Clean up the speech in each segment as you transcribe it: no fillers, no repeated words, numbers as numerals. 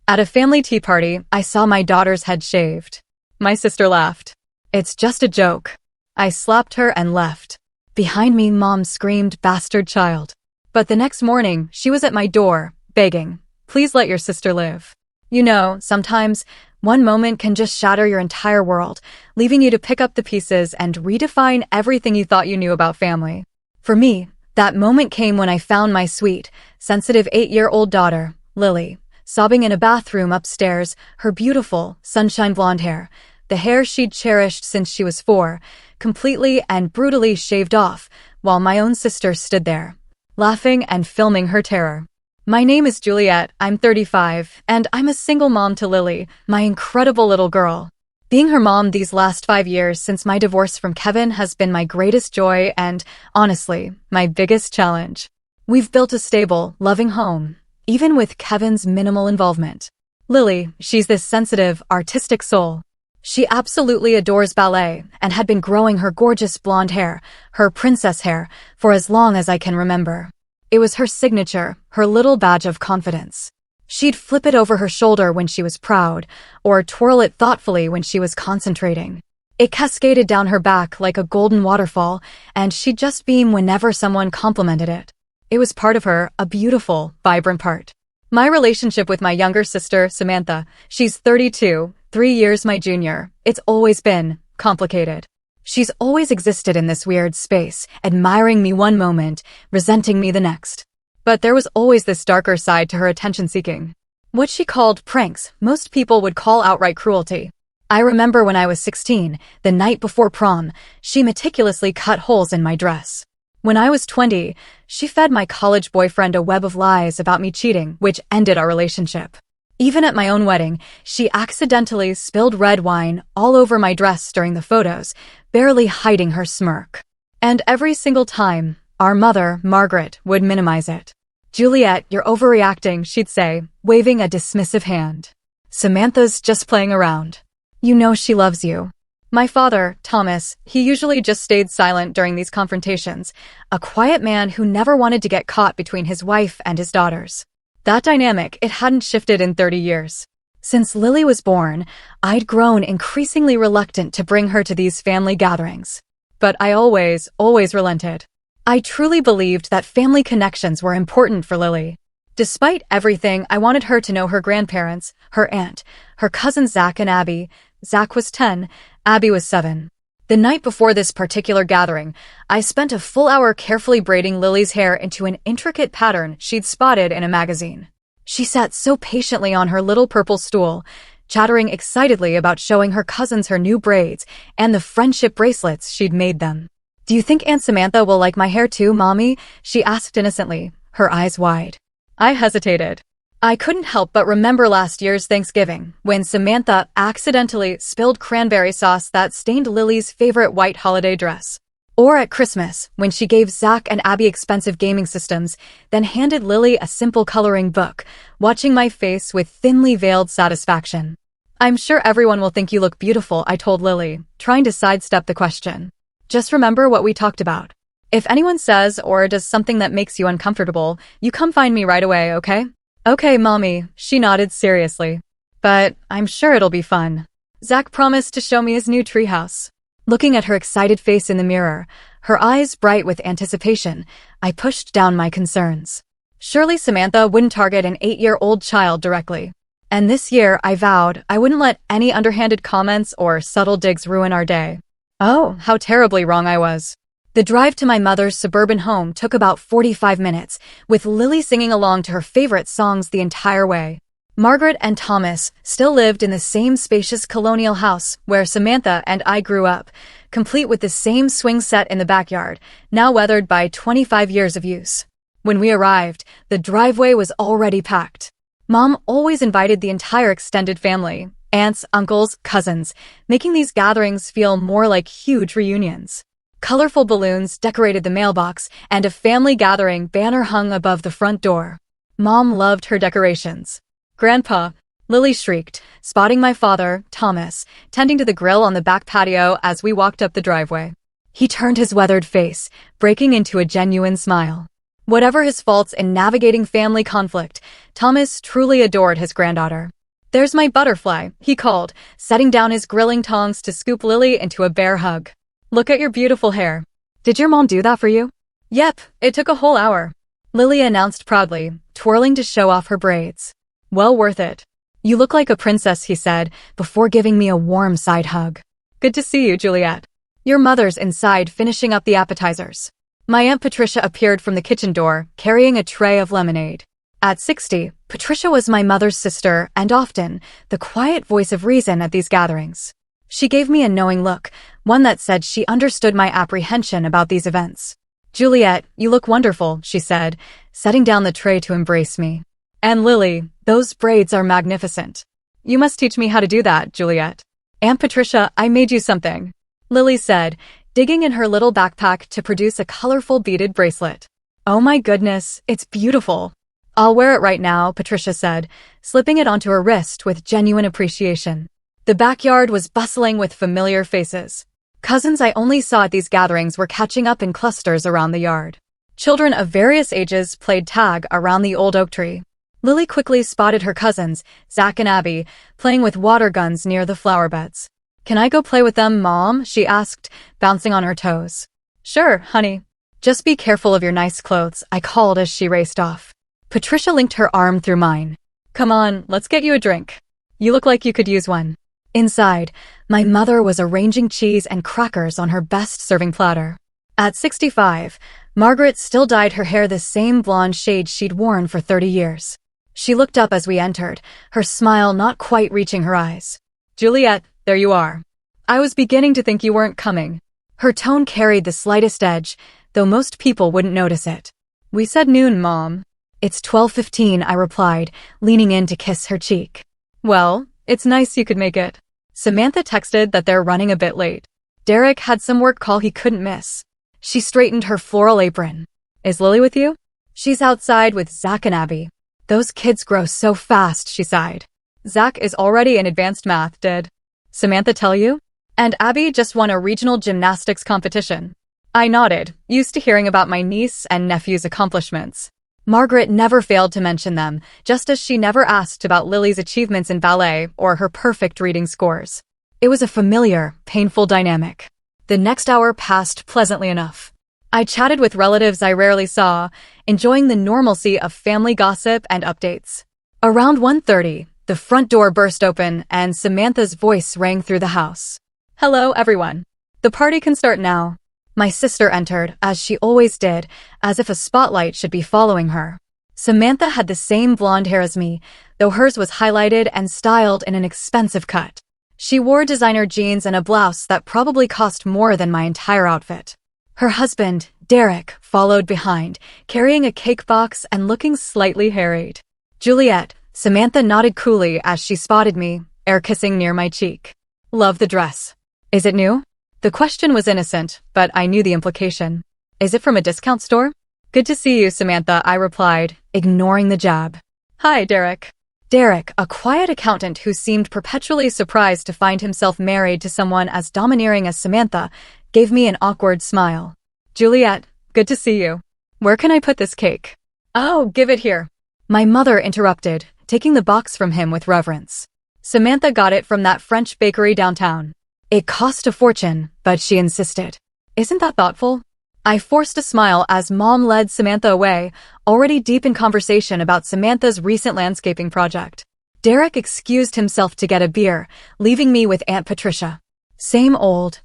At a family tea party, I saw my daughter's head shaved. My sister laughed. "It's just a joke." I slapped her and left. Behind me, Mom screamed, "Bastard child." But the next morning, she was at my door, begging, "Please let your sister live." You know, sometimes one moment can just shatter your entire world, leaving you to pick up the pieces and redefine everything you thought you knew about family. For me, that moment came when I found my sweet, sensitive 8-year-old daughter, Lily, sobbing in a bathroom upstairs, her beautiful, sunshine blonde hair, the hair she'd cherished since she was 4, completely and brutally shaved off, while my own sister stood there, laughing and filming her terror. My name is Juliet, I'm 35, and I'm a single mom to Lily, my incredible little girl. Being her mom these last 5 years since my divorce from Kevin has been my greatest joy and, honestly, my biggest challenge. We've built a stable, loving home, even with Kevin's minimal involvement. Lily, she's this sensitive, artistic soul. She absolutely adores ballet and had been growing her gorgeous blonde hair, her princess hair, for as long as I can remember. It was her signature, her little badge of confidence. She'd flip it over her shoulder when she was proud, or twirl it thoughtfully when she was concentrating. It cascaded down her back like a golden waterfall, and she'd just beam whenever someone complimented it. It was part of her, a beautiful, vibrant part. My relationship with my younger sister, Samantha, she's 32, 3 years my junior, it's always been complicated. She's always existed in this weird space, admiring me one moment, resenting me the next. But there was always this darker side to her attention-seeking. What she called pranks, most people would call outright cruelty. I remember when I was 16, the night before prom, she meticulously cut holes in my dress. When I was 20, she fed my college boyfriend a web of lies about me cheating, which ended our relationship. Even at my own wedding, she accidentally spilled red wine all over my dress during the photos, barely hiding her smirk. And every single time, our mother, Margaret, would minimize it. "Juliet, you're overreacting," she'd say, waving a dismissive hand. "Samantha's just playing around. You know she loves you." My father, Thomas, he usually just stayed silent during these confrontations, a quiet man who never wanted to get caught between his wife and his daughters. That dynamic, it hadn't shifted in 30 years. Since Lily was born, I'd grown increasingly reluctant to bring her to these family gatherings. But I always relented. I truly believed that family connections were important for Lily. Despite everything, I wanted her to know her grandparents, her aunt, her cousins Zach and Abby. Zach was 10, Abby was 7. The night before this particular gathering, I spent a full hour carefully braiding Lily's hair into an intricate pattern she'd spotted in a magazine. She sat so patiently on her little purple stool, chattering excitedly about showing her cousins her new braids and the friendship bracelets she'd made them. "Do you think Aunt Samantha will like my hair too, Mommy?" she asked innocently, her eyes wide. I hesitated. I couldn't help but remember last year's Thanksgiving, when Samantha accidentally spilled cranberry sauce that stained Lily's favorite white holiday dress. Or at Christmas, when she gave Zach and Abby expensive gaming systems, then handed Lily a simple coloring book, watching my face with thinly veiled satisfaction. "I'm sure everyone will think you look beautiful," I told Lily, trying to sidestep the question. "Just remember what we talked about. If anyone says or does something that makes you uncomfortable, you come find me right away, okay?" "Okay, Mommy," she nodded seriously. "But I'm sure it'll be fun." Zach promised to show me his new treehouse. Looking at her excited face in the mirror, her eyes bright with anticipation, I pushed down my concerns. Surely Samantha wouldn't target an 8-year-old child directly. And this year, I vowed I wouldn't let any underhanded comments or subtle digs ruin our day. Oh, how terribly wrong I was. The drive to my mother's suburban home took about 45 minutes, with Lily singing along to her favorite songs the entire way. Margaret and Thomas still lived in the same spacious colonial house where Samantha and I grew up, complete with the same swing set in the backyard, now weathered by 25 years of use. When we arrived, the driveway was already packed. Mom always invited the entire extended family, aunts, uncles, cousins, making these gatherings feel more like huge reunions. Colorful balloons decorated the mailbox, and a family gathering banner hung above the front door. Mom loved her decorations. "Grandpa," Lily shrieked, spotting my father, Thomas, tending to the grill on the back patio as we walked up the driveway. He turned his weathered face, breaking into a genuine smile. Whatever his faults in navigating family conflict, Thomas truly adored his granddaughter. "There's my butterfly," he called, setting down his grilling tongs to scoop Lily into a bear hug. "Look at your beautiful hair. Did your mom do that for you?" "Yep, it took a whole hour," Lily announced proudly, twirling to show off her braids. "Well worth it. You look like a princess," he said, before giving me a warm side hug. "Good to see you, Juliet." Your mother's inside finishing up the appetizers. My Aunt Patricia appeared from the kitchen door, carrying a tray of lemonade. At 60, Patricia was my mother's sister and often the quiet voice of reason at these gatherings. She gave me a knowing look, one that said she understood my apprehension about these events. "Juliet, you look wonderful," she said, setting down the tray to embrace me. "And Lily, those braids are magnificent. You must teach me how to do that, Juliet." "Aunt Patricia, I made you something," Lily said, digging in her little backpack to produce a colorful beaded bracelet. "Oh my goodness, it's beautiful." "I'll wear it right now," Patricia said, slipping it onto her wrist with genuine appreciation. The backyard was bustling with familiar faces. Cousins I only saw at these gatherings were catching up in clusters around the yard. Children of various ages played tag around the old oak tree. Lily quickly spotted her cousins, Zach and Abby, playing with water guns near the flower beds. "Can I go play with them, Mom?" she asked, bouncing on her toes. "Sure, honey. Just be careful of your nice clothes," I called as she raced off. Patricia linked her arm through mine. "Come on, let's get you a drink. You look like you could use one." Inside, my mother was arranging cheese and crackers on her best-serving platter. At 65, Margaret still dyed her hair the same blonde shade she'd worn for 30 years. She looked up as we entered, her smile not quite reaching her eyes. "Juliet, there you are. I was beginning to think you weren't coming." Her tone carried the slightest edge, though most people wouldn't notice it. "We said noon, Mom." "It's 12:15, I replied, leaning in to kiss her cheek. "Well, it's nice you could make it." Samantha texted that they're running a bit late. Derek had some work call he couldn't miss. She straightened her floral apron. "Is Lily with you?" "She's outside with Zach and Abby." "Those kids grow so fast," she sighed. "Zach is already in advanced math, did Samantha tell you?" "And Abby just won a regional gymnastics competition." I nodded, used to hearing about my niece and nephew's accomplishments. Margaret never failed to mention them, just as she never asked about Lily's achievements in ballet or her perfect reading scores. It was a familiar, painful dynamic. The next hour passed pleasantly enough. I chatted with relatives I rarely saw, enjoying the normalcy of family gossip and updates. Around 1:30, the front door burst open and Samantha's voice rang through the house. "Hello, everyone. The party can start now." My sister entered, as she always did, as if a spotlight should be following her. Samantha had the same blonde hair as me, though hers was highlighted and styled in an expensive cut. She wore designer jeans and a blouse that probably cost more than my entire outfit. Her husband, Derek, followed behind, carrying a cake box and looking slightly harried. "Juliet," Samantha nodded coolly as she spotted me, air kissing near my cheek. "Love the dress. Is it new?" The question was innocent, but I knew the implication. "Is it from a discount store?" "Good to see you, Samantha," I replied, ignoring the jab. "Hi, Derek." Derek, a quiet accountant who seemed perpetually surprised to find himself married to someone as domineering as Samantha, gave me an awkward smile. "Juliet, good to see you. Where can I put this cake?" "Oh, give it here." My mother interrupted, taking the box from him with reverence. "Samantha got it from that French bakery downtown. It cost a fortune, but she insisted." "Isn't that thoughtful?" I forced a smile as Mom led Samantha away, already deep in conversation about Samantha's recent landscaping project. Derek excused himself to get a beer, leaving me with Aunt Patricia. Same old,"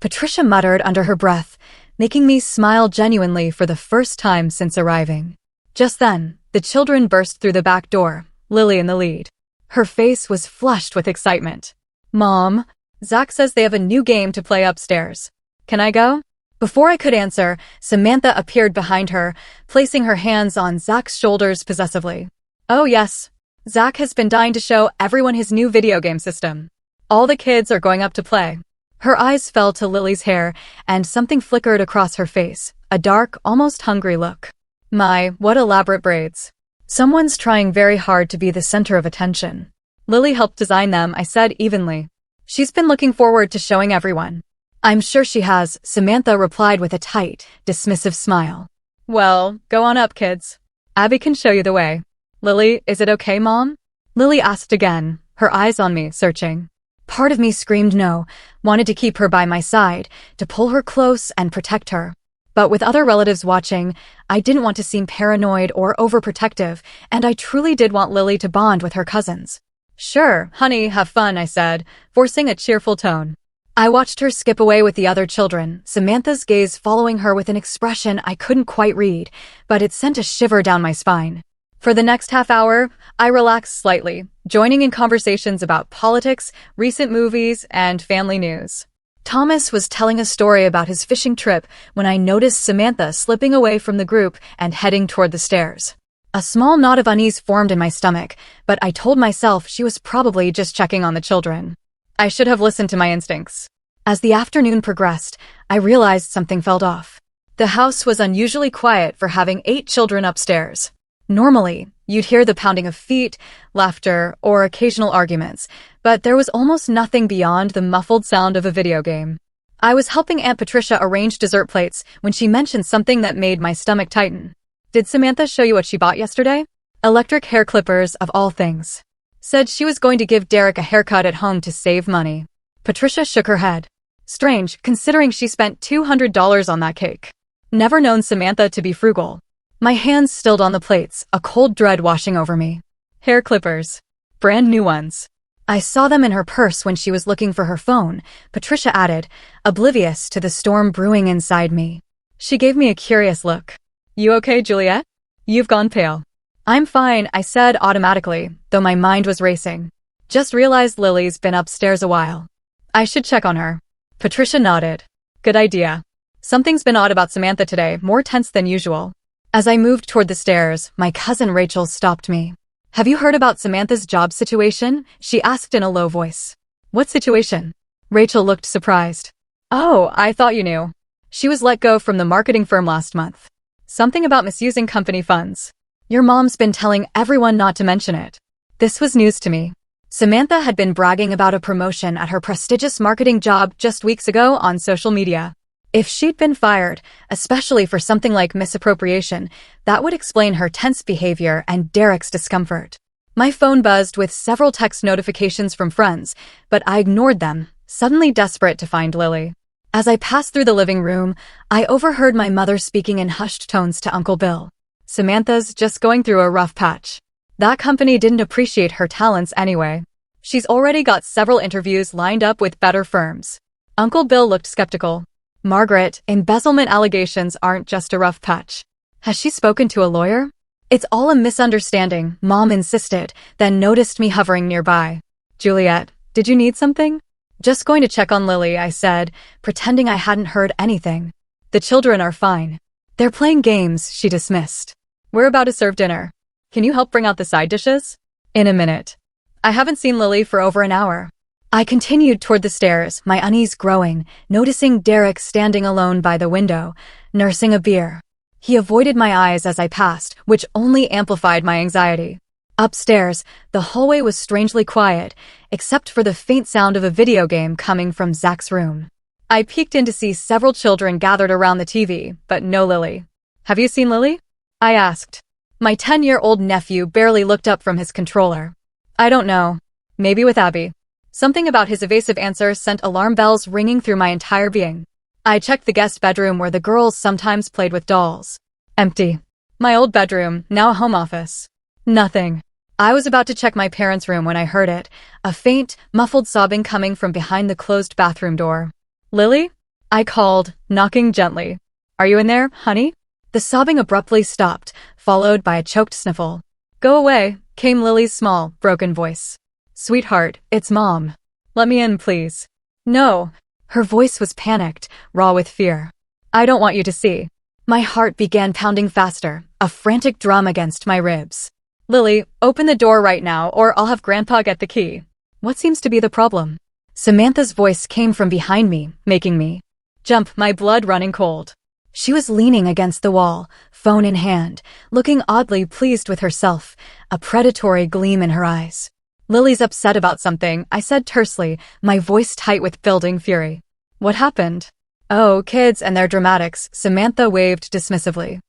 Patricia muttered under her breath, making me smile genuinely for the first time since arriving. Just then, the children burst through the back door, Lily in the lead. Her face was flushed with excitement. "Mom, Zach says they have a new game to play upstairs. Can I go?" Before I could answer, Samantha appeared behind her, placing her hands on Zach's shoulders possessively. "Oh yes, Zach has been dying to show everyone his new video game system. All the kids are going up to play." Her eyes fell to Lily's hair, and something flickered across her face, a dark, almost hungry look. My, what elaborate braids. Someone's trying very hard to be the center of attention. "Lily helped design them," I said evenly. "She's been looking forward to showing everyone." "I'm sure she has," Samantha replied with a tight, dismissive smile. Well, go on up, kids. Abby can show you the way. Lily, is it okay, Mom? Lily asked again, her eyes on me, searching. Part of me screamed no, wanted to keep her by my side, to pull her close and protect her. But with other relatives watching, I didn't want to seem paranoid or overprotective, and I truly did want Lily to bond with her cousins. Sure, honey, have fun, I said, forcing a cheerful tone. I watched her skip away with the other children, Samantha's gaze following her with an expression I couldn't quite read, but it sent a shiver down my spine. For the next half hour, I relaxed slightly, joining in conversations about politics, recent movies, and family news. Thomas was telling a story about his fishing trip when I noticed Samantha slipping away from the group and heading toward the stairs. A small knot of unease formed in my stomach, but I told myself she was probably just checking on the children. I should have listened to my instincts. As the afternoon progressed, I realized something felt off. The house was unusually quiet for having 8 children upstairs. Normally, you'd hear the pounding of feet, laughter, or occasional arguments, but there was almost nothing beyond the muffled sound of a video game. I was helping Aunt Patricia arrange dessert plates when she mentioned something that made my stomach tighten. Did Samantha show you what she bought yesterday? Electric hair clippers, of all things. Said she was going to give Derek a haircut at home to save money. Patricia shook her head. Strange, considering she spent $200 on that cake. Never known Samantha to be frugal. My hands stilled on the plates, a cold dread washing over me. Hair clippers. Brand new ones. I saw them in her purse when she was looking for her phone, Patricia added, oblivious to the storm brewing inside me. She gave me a curious look. You okay, Juliet? You've gone pale. I'm fine, I said automatically, though my mind was racing. Just realized Lily's been upstairs a while. I should check on her. Patricia nodded. Good idea. Something's been odd about Samantha today, more tense than usual. As I moved toward the stairs, my cousin Rachel stopped me. Have you heard about Samantha's job situation? She asked in a low voice. What situation? Rachel looked surprised. Oh, I thought you knew. She was let go from the marketing firm last month. Something about misusing company funds. Your mom's been telling everyone not to mention it. This was news to me. Samantha had been bragging about a promotion at her prestigious marketing job just weeks ago on social media. If she'd been fired, especially for something like misappropriation, that would explain her tense behavior and Derek's discomfort. My phone buzzed with several text notifications from friends, but I ignored them, suddenly desperate to find Lily. As I passed through the living room, I overheard my mother speaking in hushed tones to Uncle Bill. Samantha's just going through a rough patch. That company didn't appreciate her talents anyway. She's already got several interviews lined up with better firms. Uncle Bill looked skeptical. Margaret, embezzlement allegations aren't just a rough patch. Has she spoken to a lawyer? It's all a misunderstanding, Mom insisted, then noticed me hovering nearby. Juliet, did you need something? Just going to check on Lily, I said, pretending I hadn't heard anything. The children are fine. They're playing games, she dismissed. We're about to serve dinner. Can you help bring out the side dishes? In a minute. I haven't seen Lily for over an hour. I continued toward the stairs, my unease growing, noticing Derek standing alone by the window, nursing a beer. He avoided my eyes as I passed, which only amplified my anxiety. Upstairs, the hallway was strangely quiet, except for the faint sound of a video game coming from Zach's room. I peeked in to see several children gathered around the TV, but no Lily. Have you seen Lily? I asked. My 10-year-old nephew barely looked up from his controller. I don't know. Maybe with Abby. Something about his evasive answer sent alarm bells ringing through my entire being. I checked the guest bedroom where the girls sometimes played with dolls. Empty. My old bedroom, now a home office. Nothing. I was about to check my parents' room when I heard it, a faint, muffled sobbing coming from behind the closed bathroom door. Lily? I called, knocking gently. Are you in there, honey? The sobbing abruptly stopped, followed by a choked sniffle. Go away, came Lily's small, broken voice. Sweetheart, it's Mom. Let me in, please. No. Her voice was panicked, raw with fear. I don't want you to see. My heart began pounding faster, a frantic drum against my ribs. Lily, open the door right now or I'll have Grandpa get the key. What seems to be the problem? Samantha's voice came from behind me, making me jump, my blood running cold. She was leaning against the wall, phone in hand, looking oddly pleased with herself, a predatory gleam in her eyes. Lily's upset about something, I said tersely, my voice tight with building fury. What happened? Oh, kids and their dramatics, Samantha waved dismissively.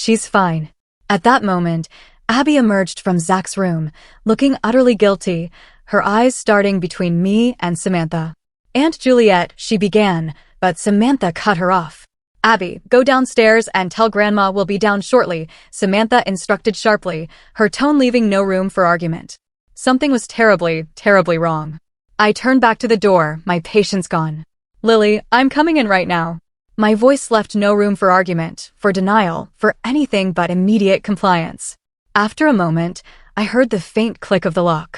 She's fine. At that moment, Abby emerged from Zach's room, looking utterly guilty, her eyes starting between me and Samantha. "Aunt Juliet," she began, but Samantha cut her off. "Abby, go downstairs and tell Grandma we'll be down shortly," Samantha instructed sharply, her tone leaving no room for argument. Something was terribly, terribly wrong. I turned back to the door, my patience gone. "Lily, I'm coming in right now." My voice left no room for argument, for denial, for anything but immediate compliance. After a moment, I heard the faint click of the lock.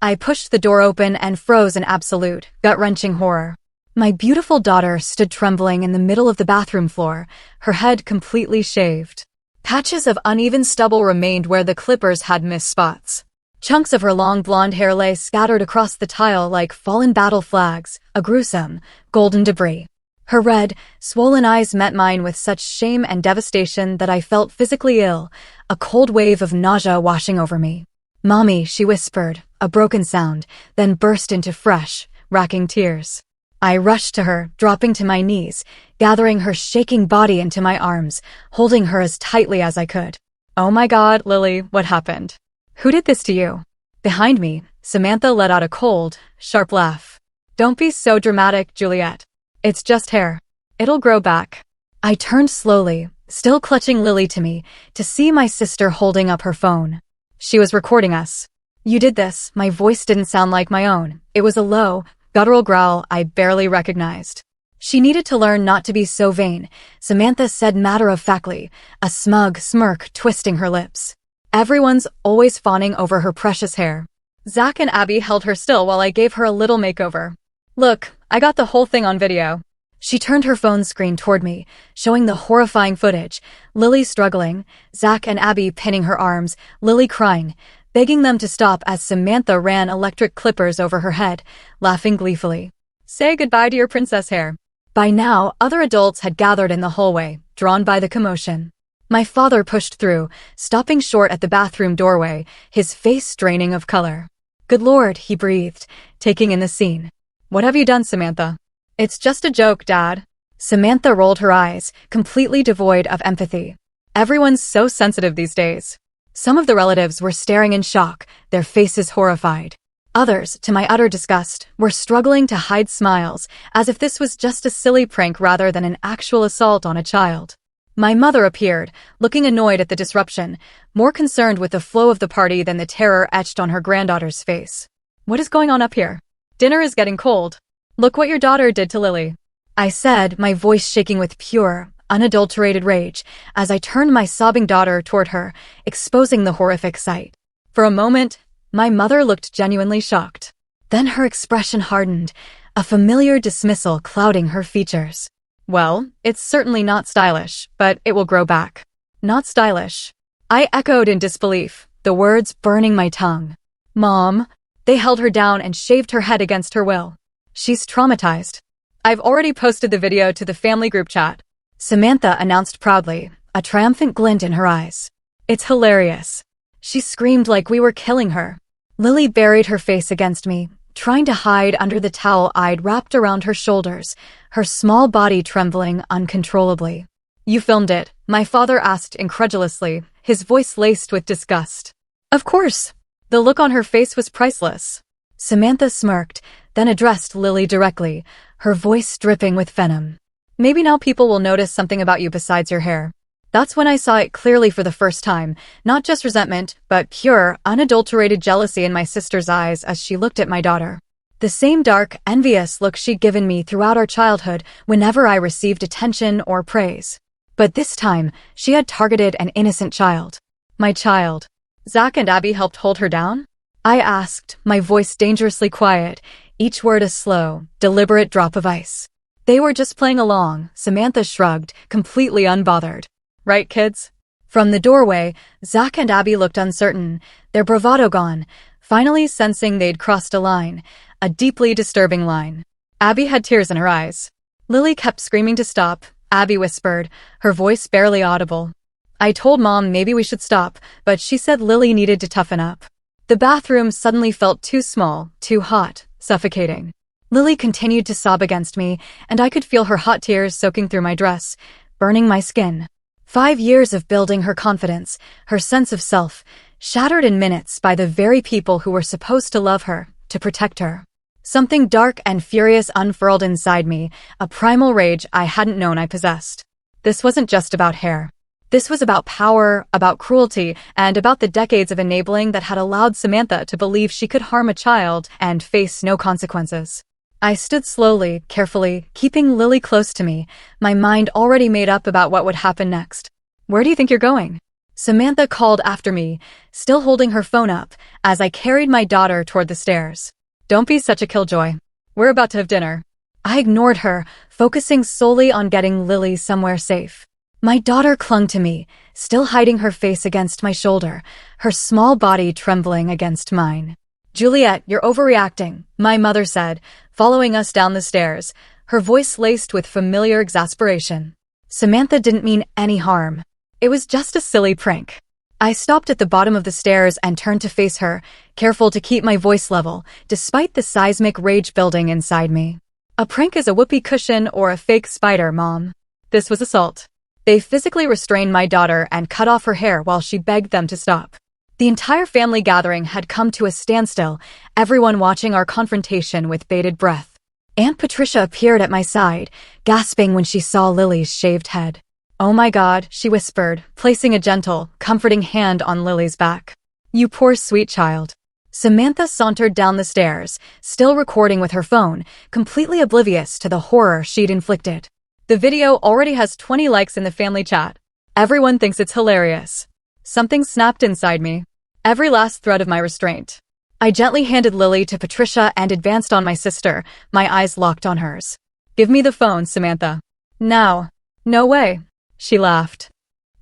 I pushed the door open and froze in absolute, gut-wrenching horror. My beautiful daughter stood trembling in the middle of the bathroom floor, her head completely shaved. Patches of uneven stubble remained where the clippers had missed spots. Chunks of her long blonde hair lay scattered across the tile like fallen battle flags, a gruesome, golden debris. Her red, swollen eyes met mine with such shame and devastation that I felt physically ill, a cold wave of nausea washing over me. "Mommy," she whispered, a broken sound, then burst into fresh, racking tears. I rushed to her, dropping to my knees, gathering her shaking body into my arms, holding her as tightly as I could. "Oh my God, Lily, what happened? Who did this to you?" Behind me, Samantha let out a cold, sharp laugh. "Don't be so dramatic, Juliet. It's just hair. It'll grow back." I turned slowly, still clutching Lily to me, to see my sister holding up her phone. She was recording us. "You did this." My voice didn't sound like my own. It was a low, guttural growl I barely recognized. "She needed to learn not to be so vain," Samantha said matter-of-factly, a smug smirk twisting her lips. "Everyone's always fawning over her precious hair." Zach and Abby held her still while I gave her a little makeover. "Look, I got the whole thing on video." She turned her phone screen toward me, showing the horrifying footage, Lily struggling, Zach and Abby pinning her arms, Lily crying, begging them to stop as Samantha ran electric clippers over her head, laughing gleefully. "Say goodbye to your princess hair." By now, other adults had gathered in the hallway, drawn by the commotion. My father pushed through, stopping short at the bathroom doorway, his face draining of color. "Good Lord," he breathed, taking in the scene. "What have you done, Samantha?" "It's just a joke, Dad." Samantha rolled her eyes, completely devoid of empathy. Everyone's so sensitive these days. Some of the relatives were staring in shock, their faces horrified. Others, to my utter disgust, were struggling to hide smiles, as if this was just a silly prank rather than an actual assault on a child. My mother appeared, looking annoyed at the disruption, more concerned with the flow of the party than the terror etched on her granddaughter's face. "What is going on up here? Dinner is getting cold. Look what your daughter did to Lily," I said, my voice shaking with pure, unadulterated rage, as I turned my sobbing daughter toward her, exposing the horrific sight. For a moment, my mother looked genuinely shocked. Then her expression hardened, a familiar dismissal clouding her features. "Well, it's certainly not stylish, but it will grow back." "Not stylish?" I echoed in disbelief, the words burning my tongue. "Mom." They held her down and shaved her head against her will. "She's traumatized. I've already posted the video to the family group chat," Samantha announced proudly, a triumphant glint in her eyes. "It's hilarious. She screamed like we were killing her." Lily buried her face against me, trying to hide under the towel I'd wrapped around her shoulders, her small body trembling uncontrollably. "You filmed it?" my father asked incredulously, his voice laced with disgust. "Of course." The look on her face was priceless. Samantha smirked, then addressed Lily directly, her voice dripping with venom. "Maybe now people will notice something about you besides your hair." That's when I saw it clearly for the first time, not just resentment, but pure, unadulterated jealousy in my sister's eyes as she looked at my daughter. The same dark, envious look she'd given me throughout our childhood whenever I received attention or praise. But this time, she had targeted an innocent child. My child. "Zach and Abby helped hold her down?" I asked, my voice dangerously quiet, each word a slow, deliberate drop of ice. "They were just playing along," Samantha shrugged, completely unbothered. "Right, kids?" From the doorway, Zach and Abby looked uncertain, their bravado gone, finally sensing they'd crossed a line, a deeply disturbing line. Abby had tears in her eyes. Lily kept screaming to stop, Abby whispered, her voice barely audible. I told Mom maybe we should stop, but she said Lily needed to toughen up. The bathroom suddenly felt too small, too hot, suffocating. Lily continued to sob against me, and I could feel her hot tears soaking through my dress, burning my skin. 5 years of building her confidence, her sense of self, shattered in minutes by the very people who were supposed to love her, to protect her. Something dark and furious unfurled inside me, a primal rage I hadn't known I possessed. This wasn't just about hair. This was about power, about cruelty, and about the decades of enabling that had allowed Samantha to believe she could harm a child and face no consequences. I stood slowly, carefully, keeping Lily close to me, my mind already made up about what would happen next. "Where do you think you're going?" Samantha called after me, still holding her phone up, as I carried my daughter toward the stairs. "Don't be such a killjoy. We're about to have dinner." I ignored her, focusing solely on getting Lily somewhere safe. My daughter clung to me, still hiding her face against my shoulder, her small body trembling against mine. "Juliet, you're overreacting," my mother said, following us down the stairs, her voice laced with familiar exasperation. Samantha didn't mean any harm. It was just a silly prank. I stopped at the bottom of the stairs and turned to face her, careful to keep my voice level, despite the seismic rage building inside me. "A prank is a whoopee cushion or a fake spider, Mom. This was assault." They physically restrained my daughter and cut off her hair while she begged them to stop. The entire family gathering had come to a standstill, everyone watching our confrontation with bated breath. Aunt Patricia appeared at my side, gasping when she saw Lily's shaved head. "Oh my God," she whispered, placing a gentle, comforting hand on Lily's back. "You poor sweet child." Samantha sauntered down the stairs, still recording with her phone, completely oblivious to the horror she'd inflicted. The video already has 20 likes in the family chat. Everyone thinks it's hilarious. Something snapped inside me. Every last thread of my restraint. I gently handed Lily to Patricia and advanced on my sister, my eyes locked on hers. "Give me the phone, Samantha. Now." "No way." She laughed,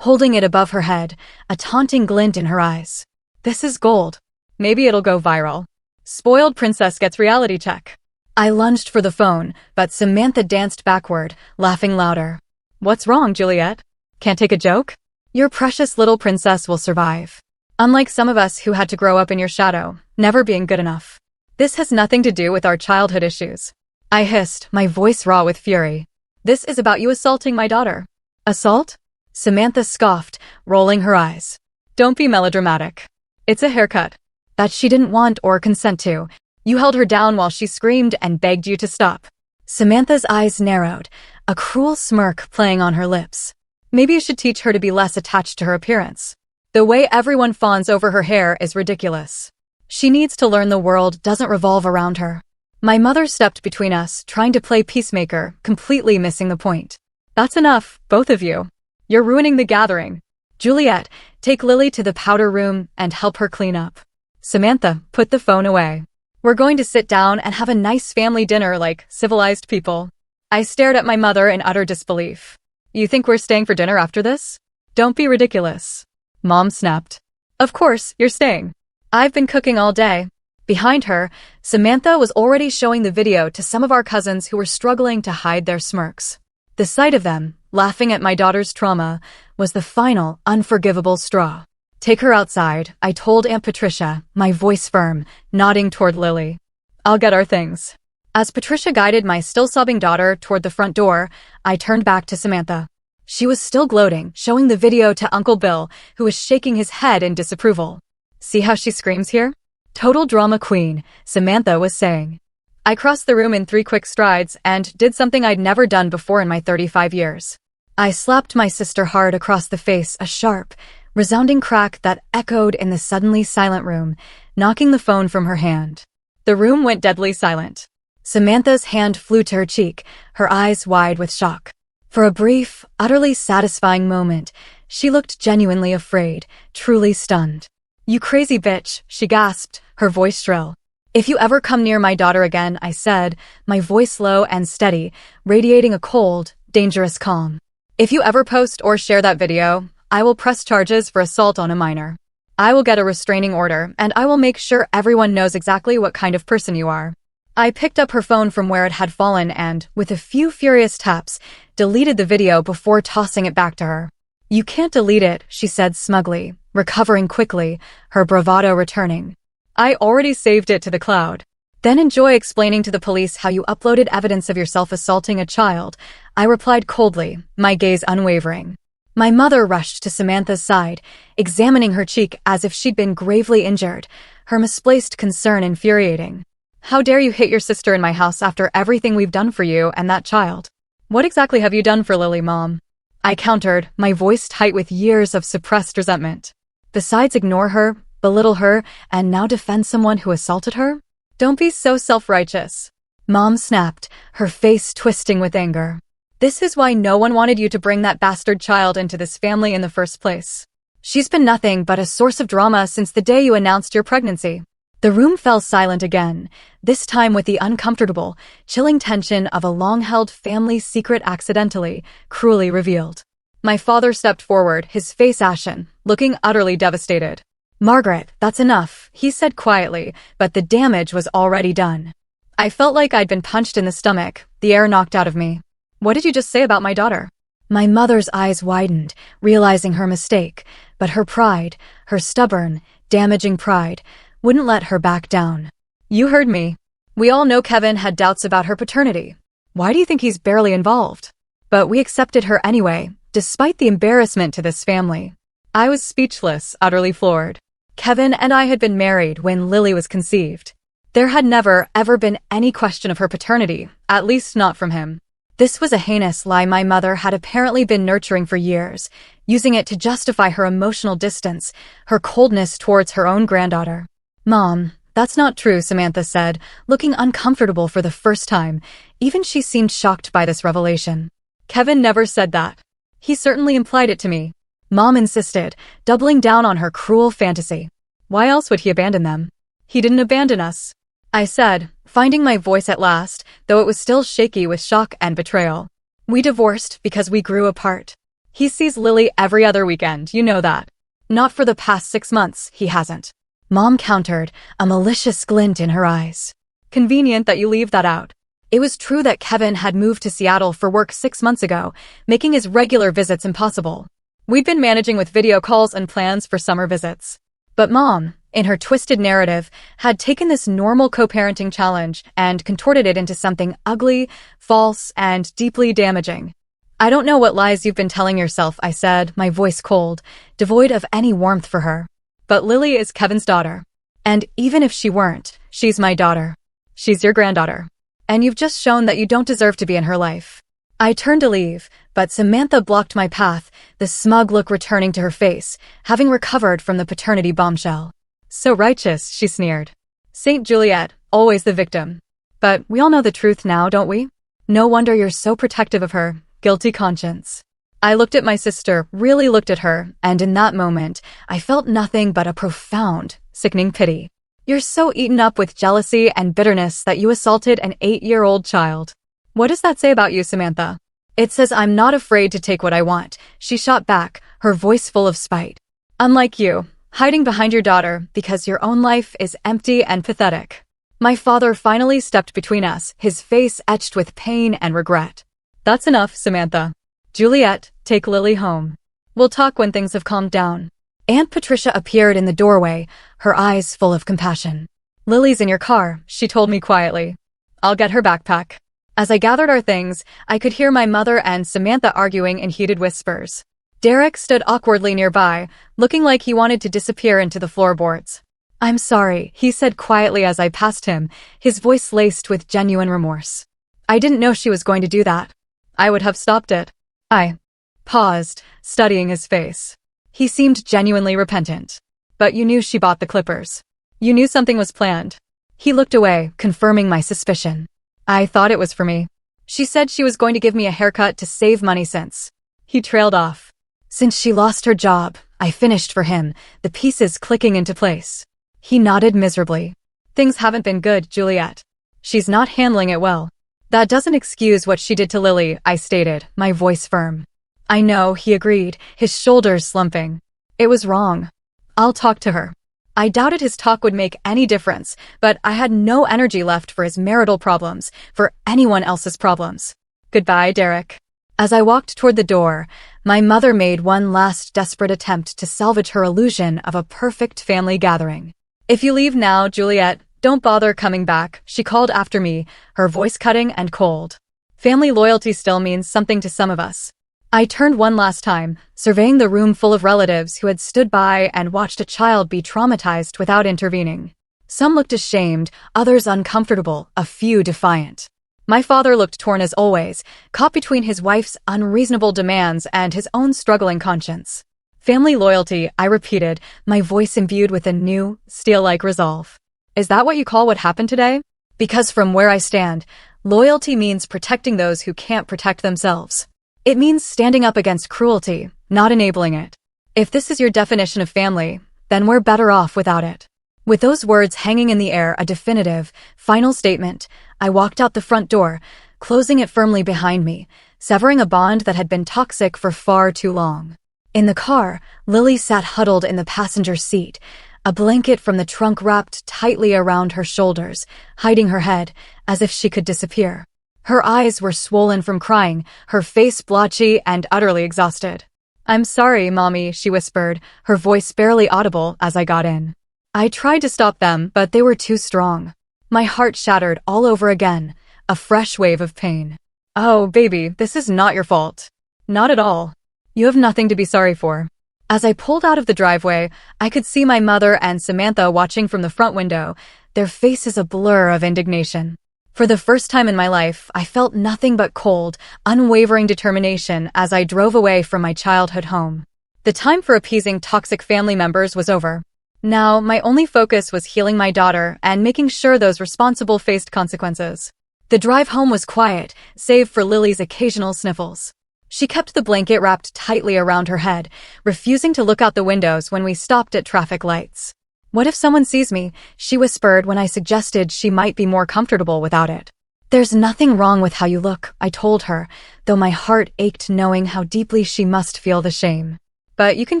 holding it above her head, a taunting glint in her eyes. "This is gold. Maybe it'll go viral. Spoiled princess gets reality check." I lunged for the phone, but Samantha danced backward, laughing louder. "What's wrong, Juliet? Can't take a joke? Your precious little princess will survive. Unlike some of us who had to grow up in your shadow, never being good enough. This has nothing to do with our childhood issues." I hissed, my voice raw with fury. "This is about you assaulting my daughter." "Assault?" Samantha scoffed, rolling her eyes. "Don't be melodramatic. It's a haircut that she didn't want or consent to. You held her down while she screamed and begged you to stop." Samantha's eyes narrowed, a cruel smirk playing on her lips. "Maybe you should teach her to be less attached to her appearance. The way everyone fawns over her hair is ridiculous. She needs to learn the world doesn't revolve around her." My mother stepped between us, trying to play peacemaker, completely missing the point. "That's enough, both of you. You're ruining the gathering. Juliet, take Lily to the powder room and help her clean up. Samantha, put the phone away. We're going to sit down and have a nice family dinner like civilized people." I stared at my mother in utter disbelief. "You think we're staying for dinner after this? Don't be ridiculous." Mom snapped. "Of course, you're staying. I've been cooking all day." Behind her, Samantha was already showing the video to some of our cousins who were struggling to hide their smirks. The sight of them, laughing at my daughter's trauma, was the final, unforgivable straw. "Take her outside," I told Aunt Patricia, my voice firm, nodding toward Lily. "I'll get our things." As Patricia guided my still-sobbing daughter toward the front door, I turned back to Samantha. She was still gloating, showing the video to Uncle Bill, who was shaking his head in disapproval. "See how she screams here? Total drama queen," Samantha was saying. I crossed the room in 3 quick strides and did something I'd never done before in my 35 years. I slapped my sister hard across the face, a sharp, resounding crack that echoed in the suddenly silent room, knocking the phone from her hand. The room went deadly silent. Samantha's hand flew to her cheek, her eyes wide with shock. For a brief, utterly satisfying moment, she looked genuinely afraid, truly stunned. "You crazy bitch," she gasped, her voice shrill. "If you ever come near my daughter again," I said, my voice low and steady, radiating a cold, dangerous calm. "If you ever post or share that video, I will press charges for assault on a minor. I will get a restraining order, and I will make sure everyone knows exactly what kind of person you are." I picked up her phone from where it had fallen and, with a few furious taps, deleted the video before tossing it back to her. "You can't delete it," she said smugly, recovering quickly, her bravado returning. "I already saved it to the cloud." "Then enjoy explaining to the police how you uploaded evidence of yourself assaulting a child," I replied coldly, my gaze unwavering. My mother rushed to Samantha's side, examining her cheek as if she'd been gravely injured, her misplaced concern infuriating. How dare you hit your sister in my house after everything we've done for you and that child? What exactly have you done for Lily, Mom? I countered, my voice tight with years of suppressed resentment. Besides ignore her, belittle her, and now defend someone who assaulted her? Don't be so self-righteous. Mom snapped, her face twisting with anger. This is why no one wanted you to bring that bastard child into this family in the first place. She's been nothing but a source of drama since the day you announced your pregnancy. The room fell silent again, this time with the uncomfortable, chilling tension of a long-held family secret accidentally, cruelly revealed. My father stepped forward, his face ashen, looking utterly devastated. Margaret, that's enough, he said quietly, but the damage was already done. I felt like I'd been punched in the stomach, the air knocked out of me. What did you just say about my daughter? My mother's eyes widened, realizing her mistake, but her pride, her stubborn, damaging pride, wouldn't let her back down. You heard me. We all know Kevin had doubts about her paternity. Why do you think he's barely involved? But we accepted her anyway, despite the embarrassment to this family. I was speechless, utterly floored. Kevin and I had been married when Lily was conceived. There had never, ever been any question of her paternity, at least not from him. This was a heinous lie my mother had apparently been nurturing for years, using it to justify her emotional distance, her coldness towards her own granddaughter. Mom, that's not true, Samantha said, looking uncomfortable for the first time. Even she seemed shocked by this revelation. Kevin never said that. He certainly implied it to me. Mom insisted, doubling down on her cruel fantasy. Why else would he abandon them? He didn't abandon us, I said, finding my voice at last, though it was still shaky with shock and betrayal. We divorced because we grew apart. He sees Lily every other weekend, you know that. Not for the past 6 months, he hasn't. Mom countered, a malicious glint in her eyes. Convenient that you leave that out. It was true that Kevin had moved to Seattle for work 6 months ago, making his regular visits impossible. We'd been managing with video calls and plans for summer visits. But Mom, in her twisted narrative, had taken this normal co-parenting challenge and contorted it into something ugly, false, and deeply damaging. I don't know what lies you've been telling yourself, I said, my voice cold, devoid of any warmth for her. But Lily is Kevin's daughter. And even if she weren't, she's my daughter. She's your granddaughter. And you've just shown that you don't deserve to be in her life. I turned to leave, but Samantha blocked my path, the smug look returning to her face, having recovered from the paternity bombshell. So righteous, she sneered. Saint Juliet, always the victim. But we all know the truth now, don't we? No wonder you're so protective of her, guilty conscience. I looked at my sister, really looked at her, and in that moment, I felt nothing but a profound, sickening pity. You're so eaten up with jealousy and bitterness that you assaulted an 8-year-old child. What does that say about you, Samantha? It says I'm not afraid to take what I want, she shot back, her voice full of spite. Unlike you, hiding behind your daughter because your own life is empty and pathetic. My father finally stepped between us, his face etched with pain and regret. That's enough, Samantha. Juliet, take Lily home. We'll talk when things have calmed down. Aunt Patricia appeared in the doorway, her eyes full of compassion. Lily's in your car, she told me quietly. I'll get her backpack. As I gathered our things, I could hear my mother and Samantha arguing in heated whispers. Derek stood awkwardly nearby, looking like he wanted to disappear into the floorboards. I'm sorry, he said quietly as I passed him, his voice laced with genuine remorse. I didn't know she was going to do that. I would have stopped it. I paused, studying his face. He seemed genuinely repentant. But you knew she bought the clippers. You knew something was planned. He looked away, confirming my suspicion. I thought it was for me. She said she was going to give me a haircut to save money since. He trailed off. Since she lost her job, I finished for him, the pieces clicking into place. He nodded miserably. Things haven't been good, Juliet. She's not handling it well. That doesn't excuse what she did to Lily, I stated, my voice firm. I know, he agreed, his shoulders slumping. It was wrong. I'll talk to her. I doubted his talk would make any difference, but I had no energy left for his marital problems, for anyone else's problems. Goodbye, Derek. As I walked toward the door, my mother made one last desperate attempt to salvage her illusion of a perfect family gathering. If you leave now, Juliet, don't bother coming back, she called after me, her voice cutting and cold. Family loyalty still means something to some of us. I turned one last time, surveying the room full of relatives who had stood by and watched a child be traumatized without intervening. Some looked ashamed, others uncomfortable, a few defiant. My father looked torn as always, caught between his wife's unreasonable demands and his own struggling conscience. Family loyalty, I repeated, my voice imbued with a new, steel-like resolve. Is that what you call what happened today? Because from where I stand, loyalty means protecting those who can't protect themselves. It means standing up against cruelty, not enabling it. If this is your definition of family, then we're better off without it. With those words hanging in the air, a definitive, final statement, I walked out the front door, closing it firmly behind me, severing a bond that had been toxic for far too long. In the car, Lily sat huddled in the passenger seat, a blanket from the trunk wrapped tightly around her shoulders, hiding her head, as if she could disappear. Her eyes were swollen from crying, her face blotchy and utterly exhausted. "I'm sorry, Mommy," she whispered, her voice barely audible as I got in. I tried to stop them, but they were too strong. My heart shattered all over again, a fresh wave of pain. "Oh, baby, this is not your fault. Not at all. You have nothing to be sorry for." As I pulled out of the driveway, I could see my mother and Samantha watching from the front window, their faces a blur of indignation. For the first time in my life, I felt nothing but cold, unwavering determination as I drove away from my childhood home. The time for appeasing toxic family members was over. Now, my only focus was healing my daughter and making sure those responsible faced consequences. The drive home was quiet, save for Lily's occasional sniffles. She kept the blanket wrapped tightly around her head, refusing to look out the windows when we stopped at traffic lights. "What if someone sees me?" she whispered when I suggested she might be more comfortable without it. "There's nothing wrong with how you look," I told her, though my heart ached knowing how deeply she must feel the shame. "But you can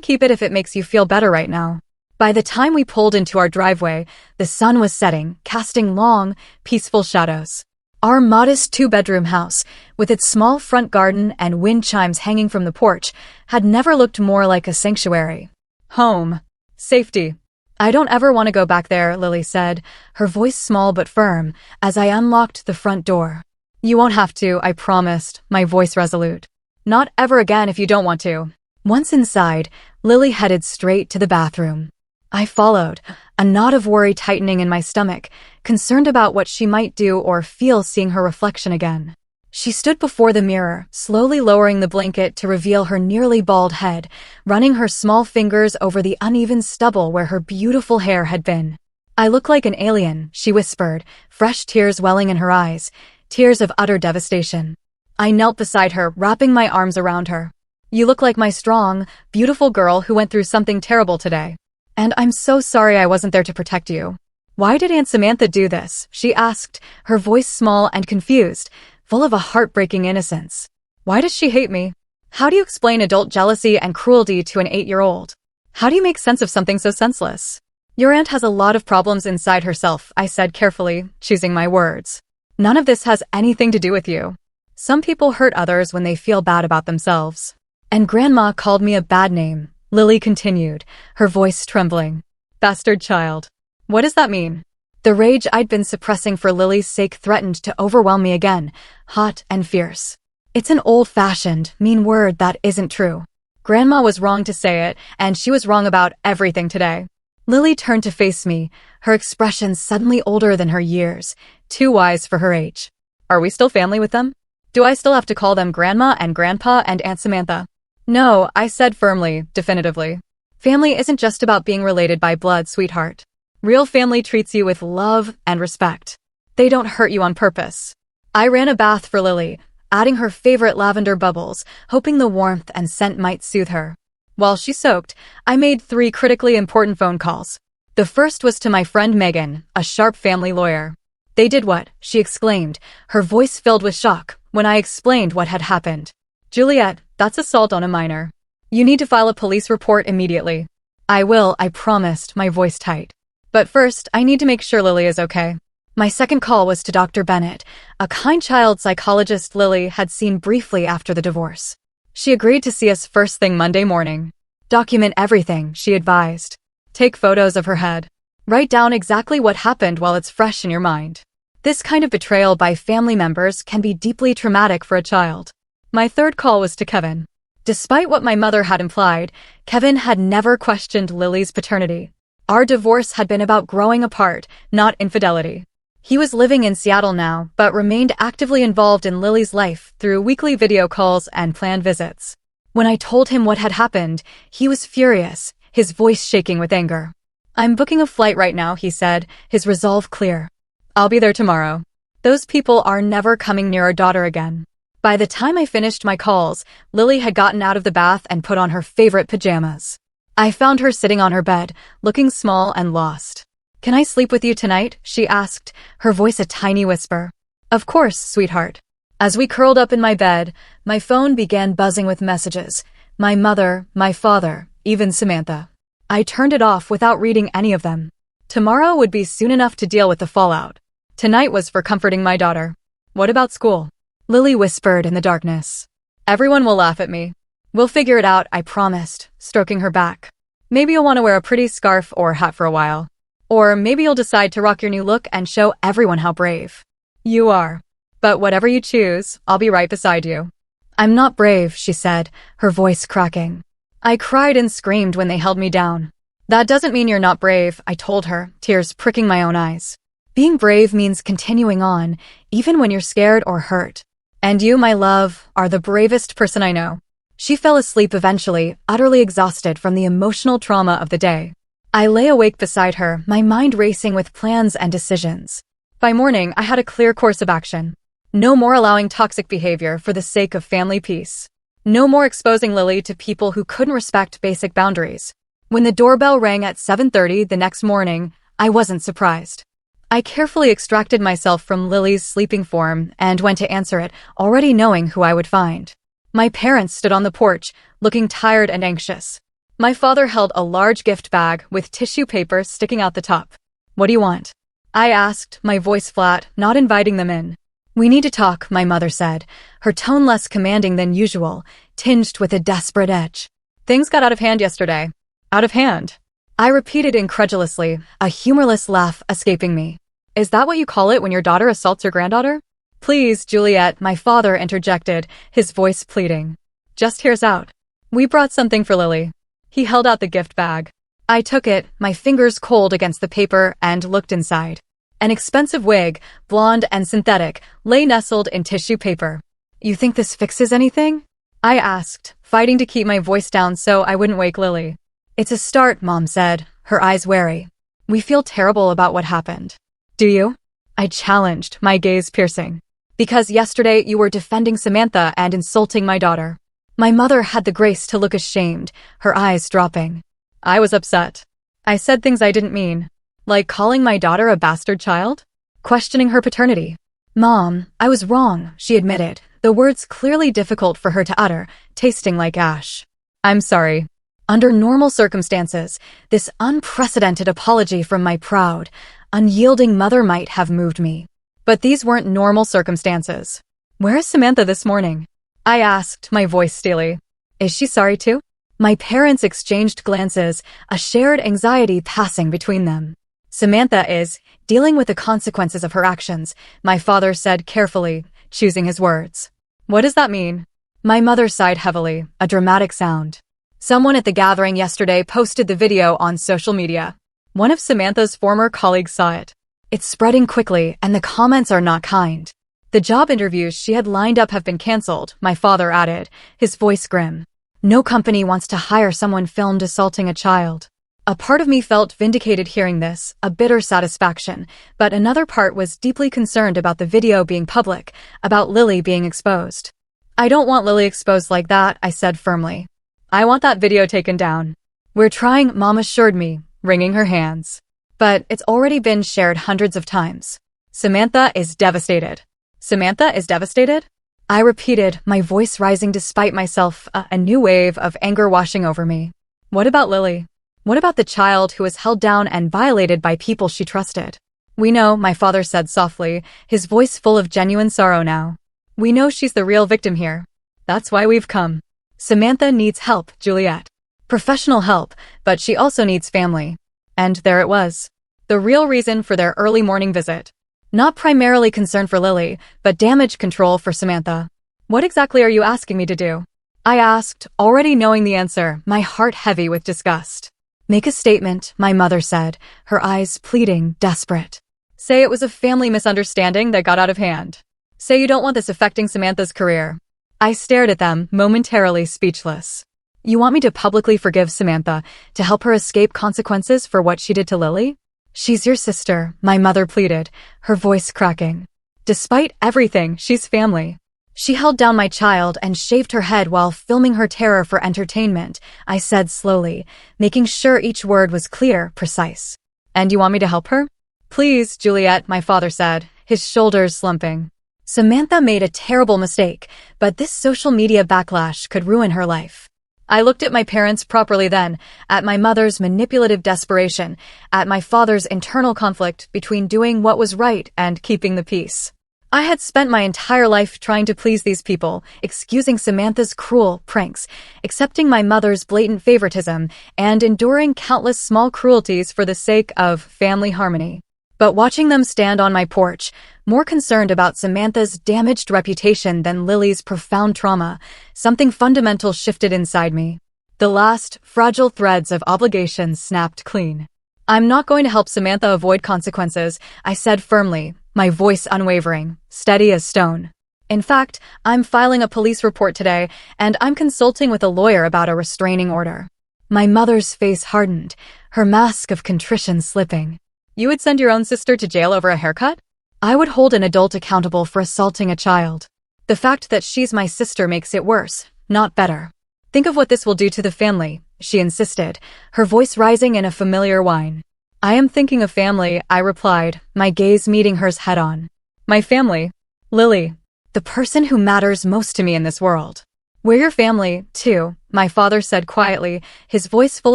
keep it if it makes you feel better right now." By the time we pulled into our driveway, the sun was setting, casting long, peaceful shadows. Our modest two-bedroom house, with its small front garden and wind chimes hanging from the porch, had never looked more like a sanctuary. Home. Safety. "I don't ever want to go back there," Lily said, her voice small but firm, as I unlocked the front door. "You won't have to," I promised, my voice resolute. "Not ever again if you don't want to." Once inside, Lily headed straight to the bathroom. I followed, a knot of worry tightening in my stomach, concerned about what she might do or feel seeing her reflection again. She stood before the mirror, slowly lowering the blanket to reveal her nearly bald head, running her small fingers over the uneven stubble where her beautiful hair had been. "I look like an alien," she whispered, fresh tears welling in her eyes, tears of utter devastation. I knelt beside her, wrapping my arms around her. "You look like my strong, beautiful girl who went through something terrible today. And I'm so sorry I wasn't there to protect you." "Why did Aunt Samantha do this?" she asked, her voice small and confused, full of a heartbreaking innocence. "Why does she hate me? How do you explain adult jealousy and cruelty to an 8-year-old? How do you make sense of something so senseless?" "Your aunt has a lot of problems inside herself," I said carefully, choosing my words. "None of this has anything to do with you. Some people hurt others when they feel bad about themselves. And Grandma called me a bad name," Lily continued, her voice trembling. "Bastard child. What does that mean?" The rage I'd been suppressing for Lily's sake threatened to overwhelm me again, hot and fierce. "It's an old-fashioned, mean word that isn't true. Grandma was wrong to say it, and she was wrong about everything today." Lily turned to face me, her expression suddenly older than her years, too wise for her age. "Are we still family with them? Do I still have to call them Grandma and Grandpa and Aunt Samantha?" "No," I said firmly, definitively. "Family isn't just about being related by blood, sweetheart. Real family treats you with love and respect. They don't hurt you on purpose." I ran a bath for Lily, adding her favorite lavender bubbles, hoping the warmth and scent might soothe her. While she soaked, I made 3 critically important phone calls. The first was to my friend Megan, a sharp family lawyer. "They did what?" she exclaimed, her voice filled with shock, when I explained what had happened. "Juliet, that's assault on a minor. You need to file a police report immediately." "I will," I promised, my voice tight. "But first, I need to make sure Lily is okay." My second call was to Dr. Bennett, a kind child psychologist Lily had seen briefly after the divorce. She agreed to see us first thing Monday morning. "Document everything," she advised. "Take photos of her head. Write down exactly what happened while it's fresh in your mind. This kind of betrayal by family members can be deeply traumatic for a child." My third call was to Kevin. Despite what my mother had implied, Kevin had never questioned Lily's paternity. Our divorce had been about growing apart, not infidelity. He was living in Seattle now, but remained actively involved in Lily's life through weekly video calls and planned visits. When I told him what had happened, he was furious, his voice shaking with anger. "I'm booking a flight right now," he said, his resolve clear. "I'll be there tomorrow. Those people are never coming near our daughter again." By the time I finished my calls, Lily had gotten out of the bath and put on her favorite pajamas. I found her sitting on her bed, looking small and lost. "Can I sleep with you tonight?" she asked, her voice a tiny whisper. "Of course, sweetheart." As we curled up in my bed, my phone began buzzing with messages. My mother, my father, even Samantha. I turned it off without reading any of them. Tomorrow would be soon enough to deal with the fallout. Tonight was for comforting my daughter. "What about school?" Lily whispered in the darkness. "Everyone will laugh at me. We'll figure it out," I promised, stroking her back. "Maybe you'll want to wear a pretty scarf or hat for a while. Or maybe you'll decide to rock your new look and show everyone how brave you are. But whatever you choose, I'll be right beside you." "I'm not brave," she said, her voice cracking. I cried and screamed when they held me down. "That doesn't mean you're not brave," I told her, tears pricking my own eyes. "Being brave means continuing on, even when you're scared or hurt. And you, my love, are the bravest person I know." She fell asleep eventually, utterly exhausted from the emotional trauma of the day. I lay awake beside her, my mind racing with plans and decisions. By morning, I had a clear course of action. No more allowing toxic behavior for the sake of family peace. No more exposing Lily to people who couldn't respect basic boundaries. When the doorbell rang at 7:30 the next morning, I wasn't surprised. I carefully extracted myself from Lily's sleeping form and went to answer it, already knowing who I would find. My parents stood on the porch, looking tired and anxious. My father held a large gift bag with tissue paper sticking out the top. "What do you want?" I asked, my voice flat, not inviting them in. "We need to talk," my mother said, her tone less commanding than usual, tinged with a desperate edge. "Things got out of hand yesterday." "Out of hand?" I repeated incredulously, a humorless laugh escaping me. "Is that what you call it when your daughter assaults your granddaughter?" "Please, Juliet," my father interjected, his voice pleading. "Just here's out. We brought something for Lily." He held out the gift bag. I took it, my fingers cold against the paper, and looked inside. An expensive wig, blonde and synthetic, lay nestled in tissue paper. "You think this fixes anything?" I asked, fighting to keep my voice down so I wouldn't wake Lily. "It's a start," Mom said, her eyes wary. "We feel terrible about what happened." "Do you?" I challenged, my gaze piercing. "Because yesterday you were defending Samantha and insulting my daughter." My mother had the grace to look ashamed, her eyes dropping. "I was upset. I said things I didn't mean. Like calling my daughter a bastard child? Questioning her paternity." "Mom, I was wrong," she admitted, the words clearly difficult for her to utter, tasting like ash. "I'm sorry." Under normal circumstances, this unprecedented apology from my proud, unyielding mother might have moved me. But these weren't normal circumstances. "Where is Samantha this morning?" I asked, my voice steely. "Is she sorry too?" My parents exchanged glances, a shared anxiety passing between them. "Samantha is dealing with the consequences of her actions," my father said carefully, choosing his words. "What does that mean?" My mother sighed heavily, a dramatic sound. "Someone at the gathering yesterday posted the video on social media. One of Samantha's former colleagues saw it. It's spreading quickly, and the comments are not kind. The job interviews she had lined up have been canceled," my father added, his voice grim. "No company wants to hire someone filmed assaulting a child." A part of me felt vindicated hearing this, a bitter satisfaction, but another part was deeply concerned about the video being public, about Lily being exposed. "I don't want Lily exposed like that," I said firmly. "I want that video taken down." "We're trying," Mom assured me, wringing her hands. "But it's already been shared hundreds of times." "Samantha is devastated." "Samantha is devastated?" I repeated, my voice rising despite myself, a new wave of anger washing over me. "What about Lily? What about the child who was held down and violated by people she trusted?" "We know," my father said softly, his voice full of genuine sorrow now. "We know she's the real victim here. That's why we've come. Samantha needs help, Juliet. Professional help, but she also needs family." And there it was. The real reason for their early morning visit. Not primarily concern for Lily, but damage control for Samantha. "What exactly are you asking me to do?" I asked, already knowing the answer, my heart heavy with disgust. Make a statement, my mother said, her eyes pleading, desperate. Say it was a family misunderstanding that got out of hand. Say you don't want this affecting Samantha's career. I stared at them, momentarily speechless. You want me to publicly forgive Samantha, to help her escape consequences for what she did to Lily? She's your sister, my mother pleaded, her voice cracking. Despite everything, she's family. She held down my child and shaved her head while filming her terror for entertainment, I said slowly, making sure each word was clear, precise. And you want me to help her? Please, Juliet, my father said, his shoulders slumping. Samantha made a terrible mistake, but this social media backlash could ruin her life. I looked at my parents properly then, at my mother's manipulative desperation, at my father's internal conflict between doing what was right and keeping the peace. I had spent my entire life trying to please these people, excusing Samantha's cruel pranks, accepting my mother's blatant favoritism, and enduring countless small cruelties for the sake of family harmony. But watching them stand on my porch, more concerned about Samantha's damaged reputation than Lily's profound trauma, something fundamental shifted inside me. The last, fragile threads of obligation snapped clean. I'm not going to help Samantha avoid consequences, I said firmly, my voice unwavering, steady as stone. In fact, I'm filing a police report today, and I'm consulting with a lawyer about a restraining order. My mother's face hardened, her mask of contrition slipping. You would send your own sister to jail over a haircut? I would hold an adult accountable for assaulting a child. The fact that she's my sister makes it worse, not better. Think of what this will do to the family, she insisted, her voice rising in a familiar whine. I am thinking of family, I replied, my gaze meeting hers head-on. My family? Lily. The person who matters most to me in this world. We're your family, too, my father said quietly, his voice full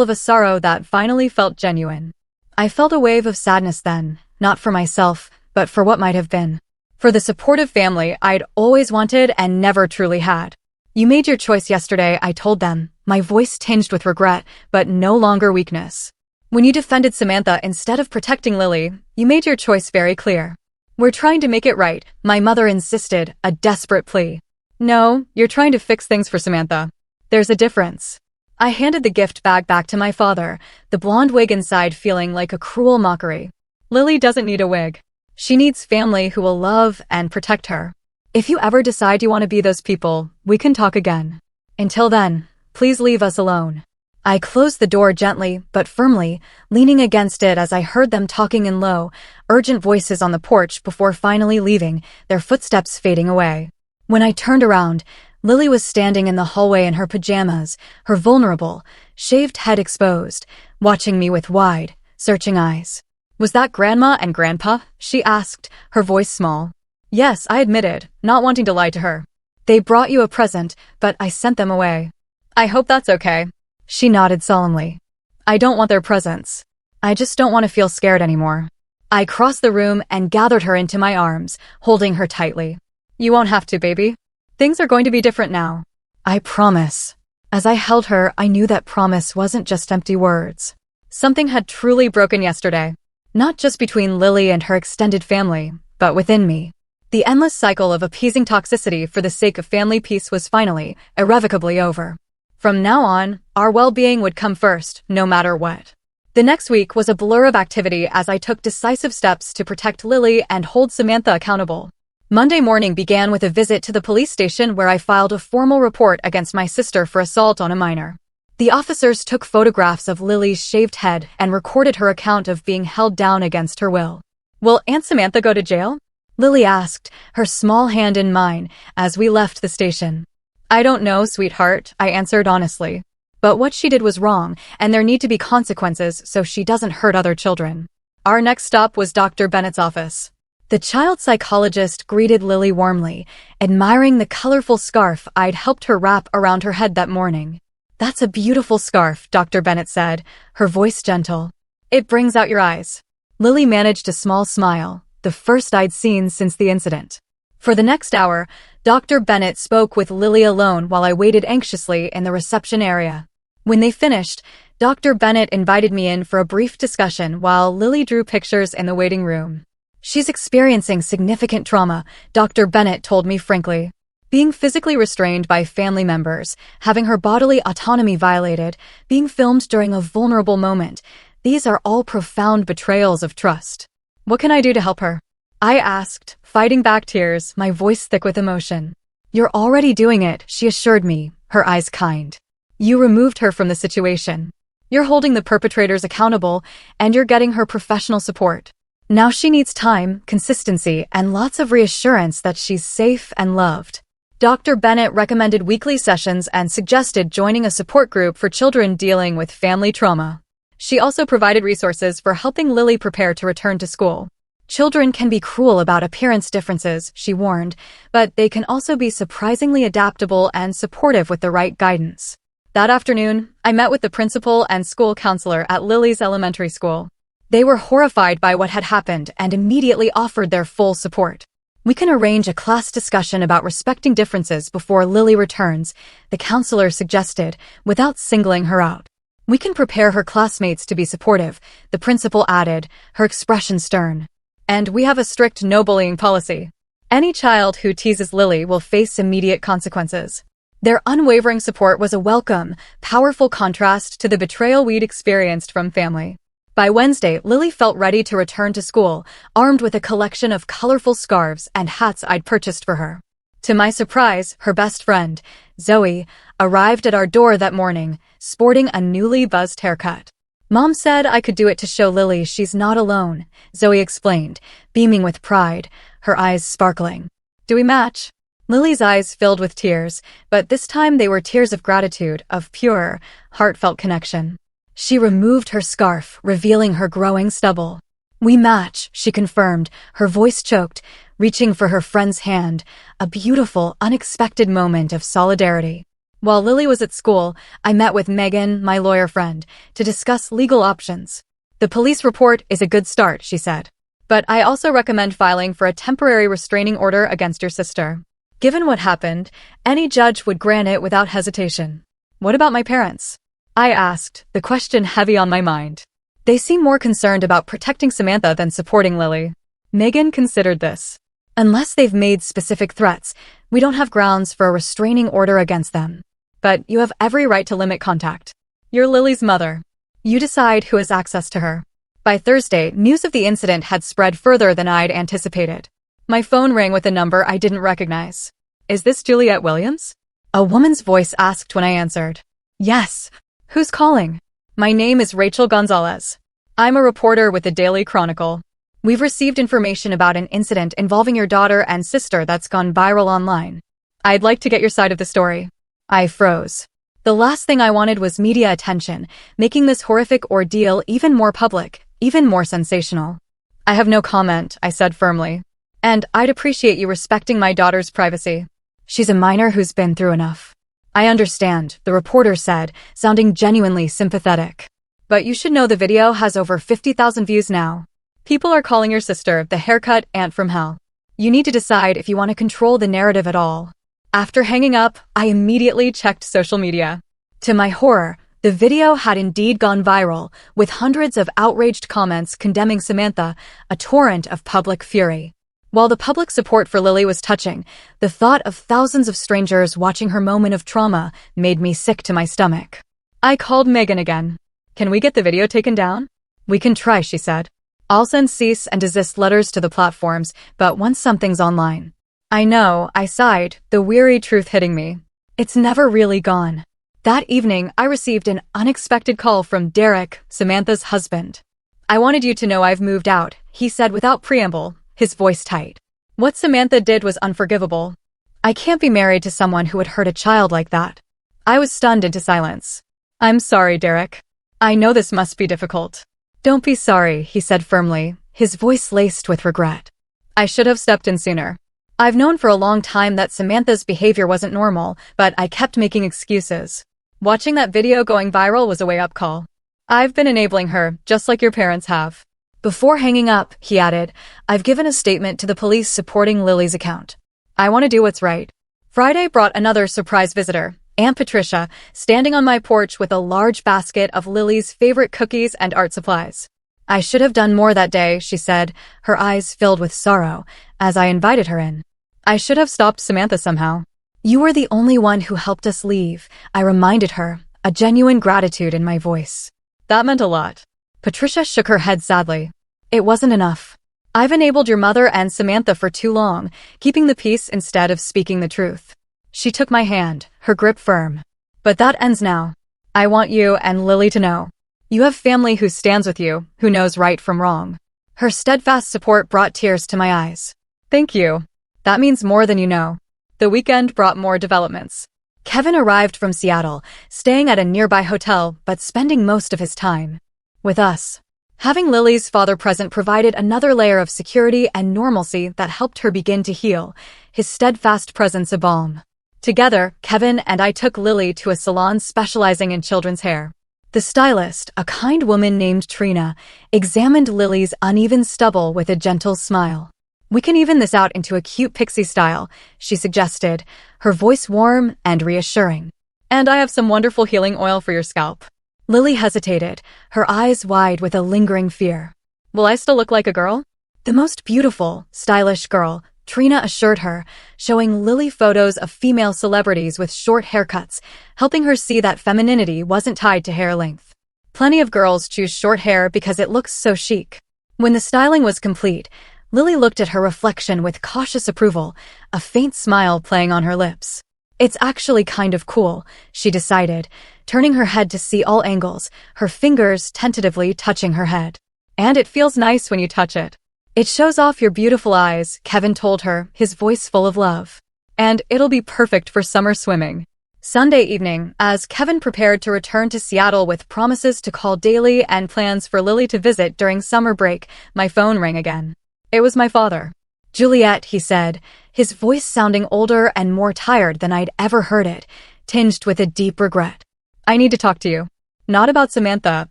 of a sorrow that finally felt genuine. I felt a wave of sadness then, not for myself, but for what might have been. For the supportive family I'd always wanted and never truly had. You made your choice yesterday, I told them, my voice tinged with regret, but no longer weakness. When you defended Samantha instead of protecting Lily, you made your choice very clear. We're trying to make it right, my mother insisted, a desperate plea. No, you're trying to fix things for Samantha. There's a difference. I handed the gift bag back to my father, the blonde wig inside feeling like a cruel mockery. Lily doesn't need a wig. She needs family who will love and protect her. If you ever decide you want to be those people, we can talk again. Until then, please leave us alone. I closed the door gently but firmly, leaning against it as I heard them talking in low, urgent voices on the porch before finally leaving, their footsteps fading away. When I turned around, Lily was standing in the hallway in her pajamas, her vulnerable, shaved head exposed, watching me with wide, searching eyes. Was that Grandma and Grandpa? She asked, her voice small. Yes, I admitted, not wanting to lie to her. They brought you a present, but I sent them away. I hope that's okay. She nodded solemnly. I don't want their presents. I just don't want to feel scared anymore. I crossed the room and gathered her into my arms, holding her tightly. You won't have to, baby. Things are going to be different now. I promise. As I held her, I knew that promise wasn't just empty words. Something had truly broken yesterday. Not just between Lily and her extended family, but within me. The endless cycle of appeasing toxicity for the sake of family peace was finally, irrevocably over. From now on, our well-being would come first, no matter what. The next week was a blur of activity as I took decisive steps to protect Lily and hold Samantha accountable. Monday morning began with a visit to the police station where I filed a formal report against my sister for assault on a minor. The officers took photographs of Lily's shaved head and recorded her account of being held down against her will. Will Aunt Samantha go to jail? Lily asked, her small hand in mine, as we left the station. I don't know, sweetheart, I answered honestly. But what she did was wrong, and there need to be consequences so she doesn't hurt other children. Our next stop was Dr. Bennett's office. The child psychologist greeted Lily warmly, admiring the colorful scarf I'd helped her wrap around her head that morning. That's a beautiful scarf, Dr. Bennett said, her voice gentle. It brings out your eyes. Lily managed a small smile, the first I'd seen since the incident. For the next hour, Dr. Bennett spoke with Lily alone while I waited anxiously in the reception area. When they finished, Dr. Bennett invited me in for a brief discussion while Lily drew pictures in the waiting room. She's experiencing significant trauma, Dr. Bennett told me frankly. Being physically restrained by family members, having her bodily autonomy violated, being filmed during a vulnerable moment, these are all profound betrayals of trust. What can I do to help her? I asked, fighting back tears, my voice thick with emotion. You're already doing it, she assured me, her eyes kind. You removed her from the situation. You're holding the perpetrators accountable, and you're getting her professional support. Now she needs time, consistency, and lots of reassurance that she's safe and loved. Dr. Bennett recommended weekly sessions and suggested joining a support group for children dealing with family trauma. She also provided resources for helping Lily prepare to return to school. Children can be cruel about appearance differences, she warned, but they can also be surprisingly adaptable and supportive with the right guidance. That afternoon, I met with the principal and school counselor at Lily's elementary school. They were horrified by what had happened and immediately offered their full support. We can arrange a class discussion about respecting differences before Lily returns, the counselor suggested, without singling her out. We can prepare her classmates to be supportive, the principal added, her expression stern. And we have a strict no bullying policy. Any child who teases Lily will face immediate consequences. Their unwavering support was a welcome, powerful contrast to the betrayal we'd experienced from family. By Wednesday, Lily felt ready to return to school, armed with a collection of colorful scarves and hats I'd purchased for her. To my surprise, her best friend, Zoe, arrived at our door that morning, sporting a newly buzzed haircut. Mom said I could do it to show Lily she's not alone, Zoe explained, beaming with pride, her eyes sparkling. Do we match? Lily's eyes filled with tears, but this time they were tears of gratitude, of pure, heartfelt connection. She removed her scarf, revealing her growing stubble. We match, she confirmed, her voice choked, reaching for her friend's hand, a beautiful, unexpected moment of solidarity. While Lily was at school, I met with Megan, my lawyer friend, to discuss legal options. The police report is a good start, she said. But I also recommend filing for a temporary restraining order against your sister. Given what happened, any judge would grant it without hesitation. What about my parents? I asked, the question heavy on my mind. They seem more concerned about protecting Samantha than supporting Lily. Megan considered this. Unless they've made specific threats, we don't have grounds for a restraining order against them. But you have every right to limit contact. You're Lily's mother. You decide who has access to her. By Thursday, news of the incident had spread further than I'd anticipated. My phone rang with a number I didn't recognize. Is this Juliet Williams? A woman's voice asked when I answered. Yes. Who's calling? My name is Rachel Gonzalez. I'm a reporter with the Daily Chronicle. We've received information about an incident involving your daughter and sister that's gone viral online. I'd like to get your side of the story. I froze. The last thing I wanted was media attention, making this horrific ordeal even more public, even more sensational. I have no comment, I said firmly. And I'd appreciate you respecting my daughter's privacy. She's a minor who's been through enough. I understand, the reporter said, sounding genuinely sympathetic. But you should know the video has over 50,000 views now. People are calling your sister the haircut aunt from hell. You need to decide if you want to control the narrative at all. After hanging up, I immediately checked social media. To my horror, the video had indeed gone viral, with hundreds of outraged comments condemning Samantha, a torrent of public fury. While the public support for Lily was touching, the thought of thousands of strangers watching her moment of trauma made me sick to my stomach. I called Megan again. Can we get the video taken down? We can try, she said. I'll send cease and desist letters to the platforms, but once something's online. I know, I sighed, the weary truth hitting me. It's never really gone. That evening, I received an unexpected call from Derek, Samantha's husband. I wanted you to know I've moved out, he said without preamble, his voice tight. What Samantha did was unforgivable. I can't be married to someone who would hurt a child like that. I was stunned into silence. I'm sorry, Derek. I know this must be difficult. Don't be sorry, he said firmly, his voice laced with regret. I should have stepped in sooner. I've known for a long time that Samantha's behavior wasn't normal, but I kept making excuses. Watching that video going viral was a wake-up call. I've been enabling her, just like your parents have. Before hanging up, he added, I've given a statement to the police supporting Lily's account. I want to do what's right. Friday brought another surprise visitor, Aunt Patricia, standing on my porch with a large basket of Lily's favorite cookies and art supplies. I should have done more that day, she said, her eyes filled with sorrow, as I invited her in. I should have stopped Samantha somehow. You were the only one who helped us leave, I reminded her, a genuine gratitude in my voice. That meant a lot. Patricia shook her head sadly. It wasn't enough. I've enabled your mother and Samantha for too long, keeping the peace instead of speaking the truth. She took my hand, her grip firm. But that ends now. I want you and Lily to know. You have family who stands with you, who knows right from wrong. Her steadfast support brought tears to my eyes. Thank you. That means more than you know. The weekend brought more developments. Kevin arrived from Seattle, staying at a nearby hotel but spending most of his time with us. Having Lily's father present provided another layer of security and normalcy that helped her begin to heal, his steadfast presence a balm. Together, Kevin and I took Lily to a salon specializing in children's hair. The stylist, a kind woman named Trina, examined Lily's uneven stubble with a gentle smile. We can even this out into a cute pixie style, she suggested, her voice warm and reassuring. And I have some wonderful healing oil for your scalp. Lily hesitated, her eyes wide with a lingering fear. Will I still look like a girl? The most beautiful, stylish girl, Trina assured her, showing Lily photos of female celebrities with short haircuts, helping her see that femininity wasn't tied to hair length. Plenty of girls choose short hair because it looks so chic. When the styling was complete, Lily looked at her reflection with cautious approval, a faint smile playing on her lips. It's actually kind of cool, she decided, turning her head to see all angles, her fingers tentatively touching her head. And it feels nice when you touch it. It shows off your beautiful eyes, Kevin told her, his voice full of love. And it'll be perfect for summer swimming. Sunday evening, as Kevin prepared to return to Seattle with promises to call daily and plans for Lily to visit during summer break, my phone rang again. It was my father. Juliet, he said, his voice sounding older and more tired than I'd ever heard it, tinged with a deep regret. I need to talk to you. Not about Samantha,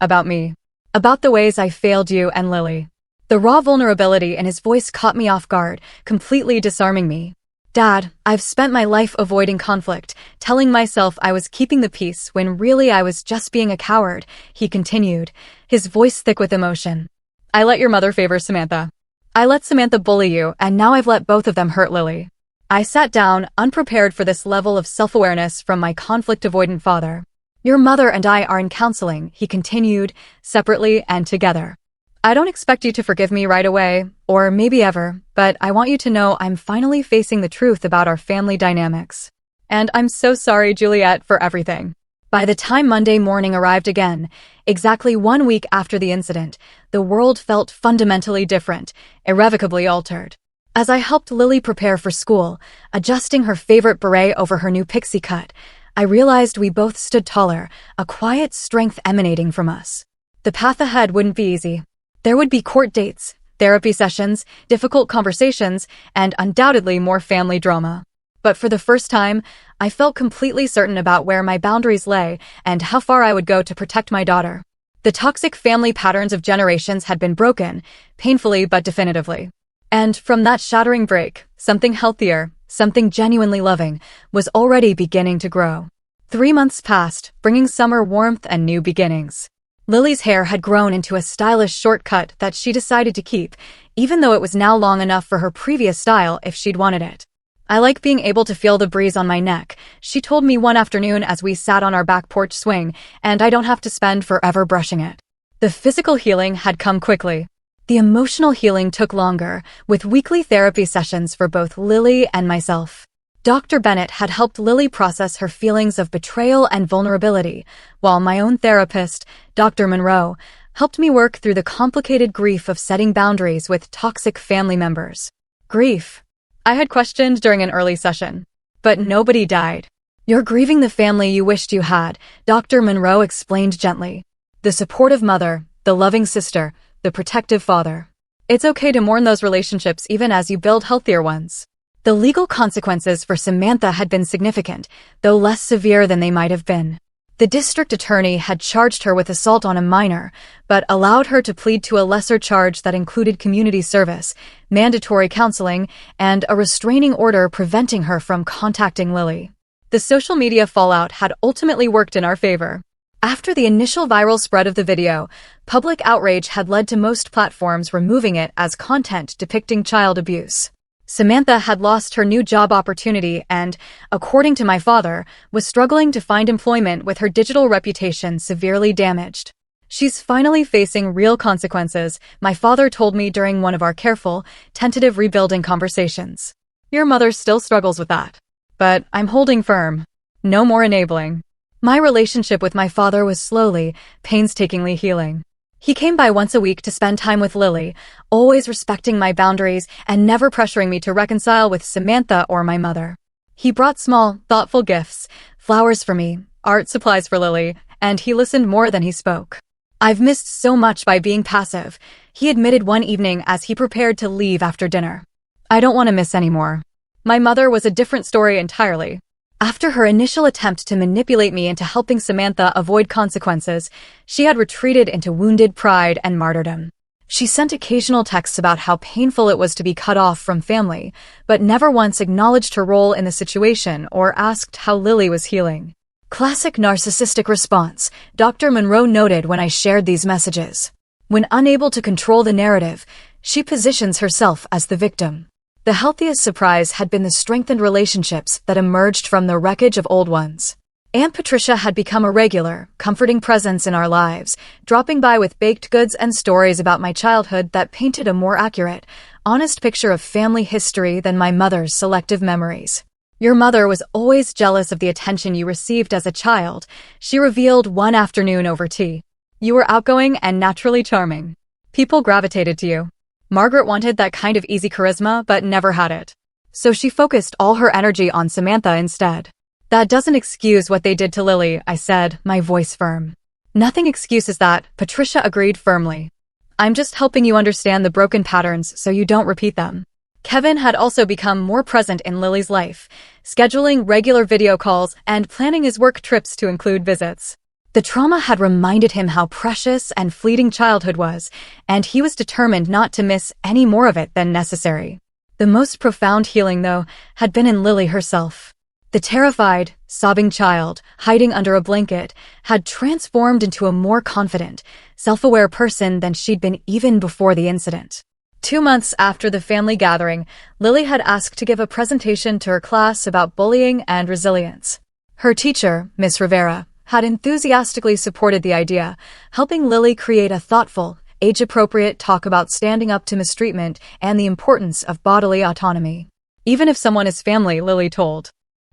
about me. About the ways I failed you and Lily. The raw vulnerability in his voice caught me off guard, completely disarming me. Dad, I've spent my life avoiding conflict, telling myself I was keeping the peace when really I was just being a coward, he continued, his voice thick with emotion. I let your mother favor Samantha. I let Samantha bully you, and now I've let both of them hurt Lily. I sat down, unprepared for this level of self-awareness from my conflict-avoidant father. Your mother and I are in counseling, he continued, separately and together. I don't expect you to forgive me right away, or maybe ever, but I want you to know I'm finally facing the truth about our family dynamics. And I'm so sorry, Juliet, for everything. By the time Monday morning arrived again, exactly 1 week after the incident, the world felt fundamentally different, irrevocably altered. As I helped Lily prepare for school, adjusting her favorite beret over her new pixie cut, I realized we both stood taller, a quiet strength emanating from us. The path ahead wouldn't be easy. There would be court dates, therapy sessions, difficult conversations, and undoubtedly more family drama. But for the first time, I felt completely certain about where my boundaries lay and how far I would go to protect my daughter. The toxic family patterns of generations had been broken, painfully but definitively. And from that shattering break, something healthier, something genuinely loving, was already beginning to grow. 3 months passed, bringing summer warmth and new beginnings. Lily's hair had grown into a stylish shortcut that she decided to keep, even though it was now long enough for her previous style if she'd wanted it. I like being able to feel the breeze on my neck, she told me one afternoon as we sat on our back porch swing, and I don't have to spend forever brushing it. The physical healing had come quickly. The emotional healing took longer, with weekly therapy sessions for both Lily and myself. Dr. Bennett had helped Lily process her feelings of betrayal and vulnerability, while my own therapist, Dr. Monroe, helped me work through the complicated grief of setting boundaries with toxic family members. Grief, I had questioned during an early session. But nobody died. You're grieving the family you wished you had, Dr. Monroe explained gently. The supportive mother, the loving sister, the protective father. It's okay to mourn those relationships even as you build healthier ones. The legal consequences for Samantha had been significant, though less severe than they might have been. The district attorney had charged her with assault on a minor, but allowed her to plead to a lesser charge that included community service, mandatory counseling, and a restraining order preventing her from contacting Lily. The social media fallout had ultimately worked in our favor. After the initial viral spread of the video, public outrage had led to most platforms removing it as content depicting child abuse. Samantha had lost her new job opportunity and, according to my father, was struggling to find employment with her digital reputation severely damaged. She's finally facing real consequences, my father told me during one of our careful, tentative rebuilding conversations. Your mother still struggles with that. But I'm holding firm. No more enabling. My relationship with my father was slowly, painstakingly healing. He came by once a week to spend time with Lily, always respecting my boundaries and never pressuring me to reconcile with Samantha or my mother. He brought small, thoughtful gifts, flowers for me, art supplies for Lily, and he listened more than he spoke. I've missed so much by being passive, he admitted one evening as he prepared to leave after dinner. I don't want to miss anymore. My mother was a different story entirely. After her initial attempt to manipulate me into helping Samantha avoid consequences, she had retreated into wounded pride and martyrdom. She sent occasional texts about how painful it was to be cut off from family, but never once acknowledged her role in the situation or asked how Lily was healing. Classic narcissistic response, Dr. Monroe noted when I shared these messages. When unable to control the narrative, she positions herself as the victim. The healthiest surprise had been the strengthened relationships that emerged from the wreckage of old ones. Aunt Patricia had become a regular, comforting presence in our lives, dropping by with baked goods and stories about my childhood that painted a more accurate, honest picture of family history than my mother's selective memories. Your mother was always jealous of the attention you received as a child, she revealed one afternoon over tea. You were outgoing and naturally charming. People gravitated to you. Margaret wanted that kind of easy charisma but never had it. So she focused all her energy on Samantha instead. That doesn't excuse what they did to Lily, I said, my voice firm. Nothing excuses that, Patricia agreed firmly. I'm just helping you understand the broken patterns so you don't repeat them. Kevin had also become more present in Lily's life, scheduling regular video calls and planning his work trips to include visits. The trauma had reminded him how precious and fleeting childhood was, and he was determined not to miss any more of it than necessary. The most profound healing, though, had been in Lily herself. The terrified, sobbing child, hiding under a blanket, had transformed into a more confident, self-aware person than she'd been even before the incident. 2 months after the family gathering, Lily had asked to give a presentation to her class about bullying and resilience. Her teacher, Miss Rivera, had enthusiastically supported the idea, helping Lily create a thoughtful, age-appropriate talk about standing up to mistreatment and the importance of bodily autonomy. Even if someone is family, Lily told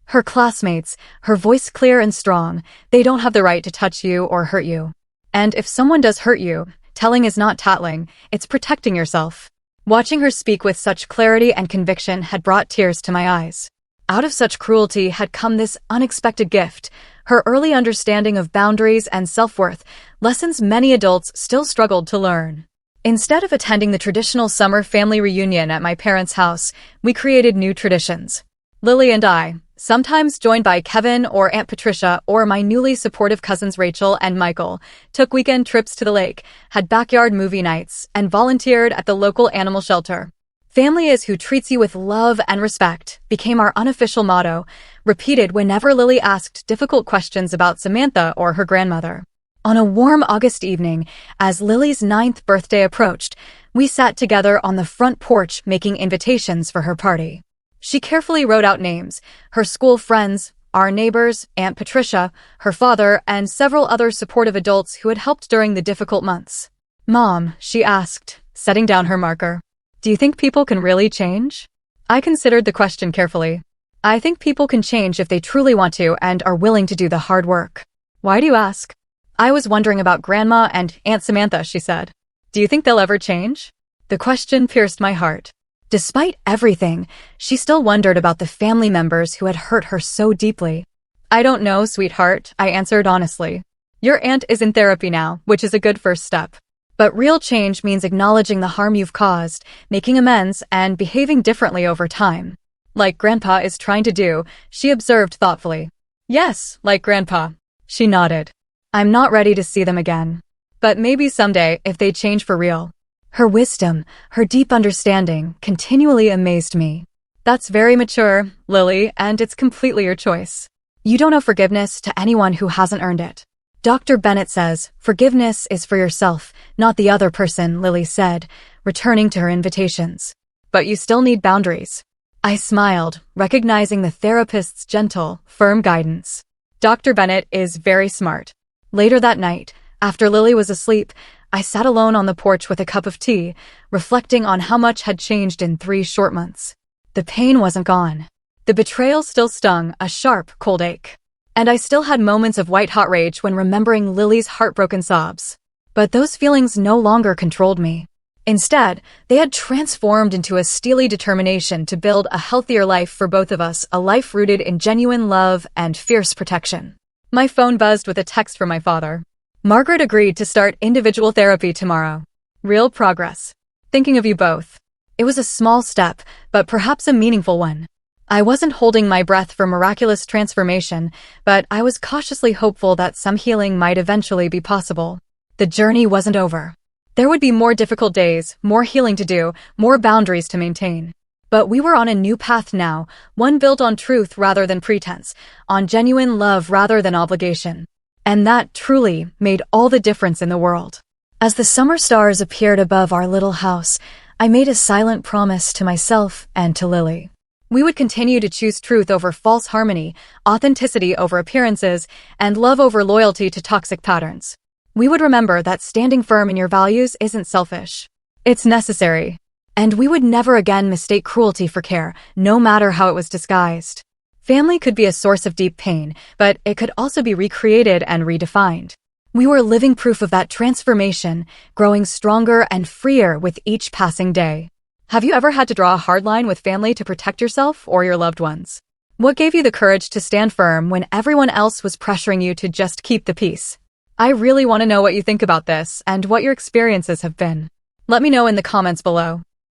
her classmates, her voice clear and strong, they don't have the right to touch you or hurt you. And if someone does hurt you, telling is not tattling, it's protecting yourself. Watching her speak with such clarity and conviction had brought tears to my eyes. Out of such cruelty had come this unexpected gift, her early understanding of boundaries and self-worth, lessons many adults still struggled to learn. Instead of attending the traditional summer family reunion at my parents' house, we created new traditions. Lily and I, sometimes joined by Kevin or Aunt Patricia or my newly supportive cousins Rachel and Michael, took weekend trips to the lake, had backyard movie nights, and volunteered at the local animal shelter. Family is who treats you with love and respect became our unofficial motto, repeated whenever Lily asked difficult questions about Samantha or her grandmother. On a warm August evening, as Lily's 9th birthday approached, we sat together on the front porch making invitations for her party. She carefully wrote out names, her school friends, our neighbors, Aunt Patricia, her father, and several other supportive adults who had helped during the difficult months. Mom, she asked, setting down her marker. Do you think people can really change? I considered the question carefully. I think people can change if they truly want to and are willing to do the hard work. Why do you ask? I was wondering about Grandma and Aunt Samantha, she said. Do you think they'll ever change? The question pierced my heart. Despite everything, she still wondered about the family members who had hurt her so deeply. I don't know, sweetheart, I answered honestly. Your aunt is in therapy now, which is a good first step. But real change means acknowledging the harm you've caused, making amends, and behaving differently over time. Like Grandpa is trying to do, she observed thoughtfully. Yes, like Grandpa. She nodded. I'm not ready to see them again. But maybe someday, if they change for real. Her wisdom, her deep understanding, continually amazed me. That's very mature, Lily, and it's completely your choice. You don't owe forgiveness to anyone who hasn't earned it. Dr. Bennett says, forgiveness is for yourself, not the other person, Lily said, returning to her invitations. but you still need boundaries. I smiled, recognizing the therapist's gentle, firm guidance. Dr. Bennett is very smart. Later that night, after Lily was asleep, I sat alone on the porch with a cup of tea, reflecting on how much had changed in 3 short months. The pain wasn't gone. The betrayal still stung, a sharp, cold ache. And I still had moments of white-hot rage when remembering Lily's heartbroken sobs. But those feelings no longer controlled me. Instead, they had transformed into a steely determination to build a healthier life for both of us, a life rooted in genuine love and fierce protection. My phone buzzed with a text from my father. Margaret agreed to start individual therapy tomorrow. Real progress. Thinking of you both. It was a small step, but perhaps a meaningful one. I wasn't holding my breath for miraculous transformation, but I was cautiously hopeful that some healing might eventually be possible. The journey wasn't over. There would be more difficult days, more healing to do, more boundaries to maintain. But we were on a new path now, one built on truth rather than pretense, on genuine love rather than obligation. And that truly made all the difference in the world. As the summer stars appeared above our little house, I made a silent promise to myself and to Lily. We would continue to choose truth over false harmony, authenticity over appearances, and love over loyalty to toxic patterns. We would remember that standing firm in your values isn't selfish. It's necessary. And we would never again mistake cruelty for care, no matter how it was disguised. Family could be a source of deep pain, but it could also be recreated and redefined. We were living proof of that transformation, growing stronger and freer with each passing day. Have you ever had to draw a hard line with family to protect yourself or your loved ones? What gave you the courage to stand firm when everyone else was pressuring you to just keep the peace? I really want to know what you think about this and what your experiences have been. Let me know in the comments below.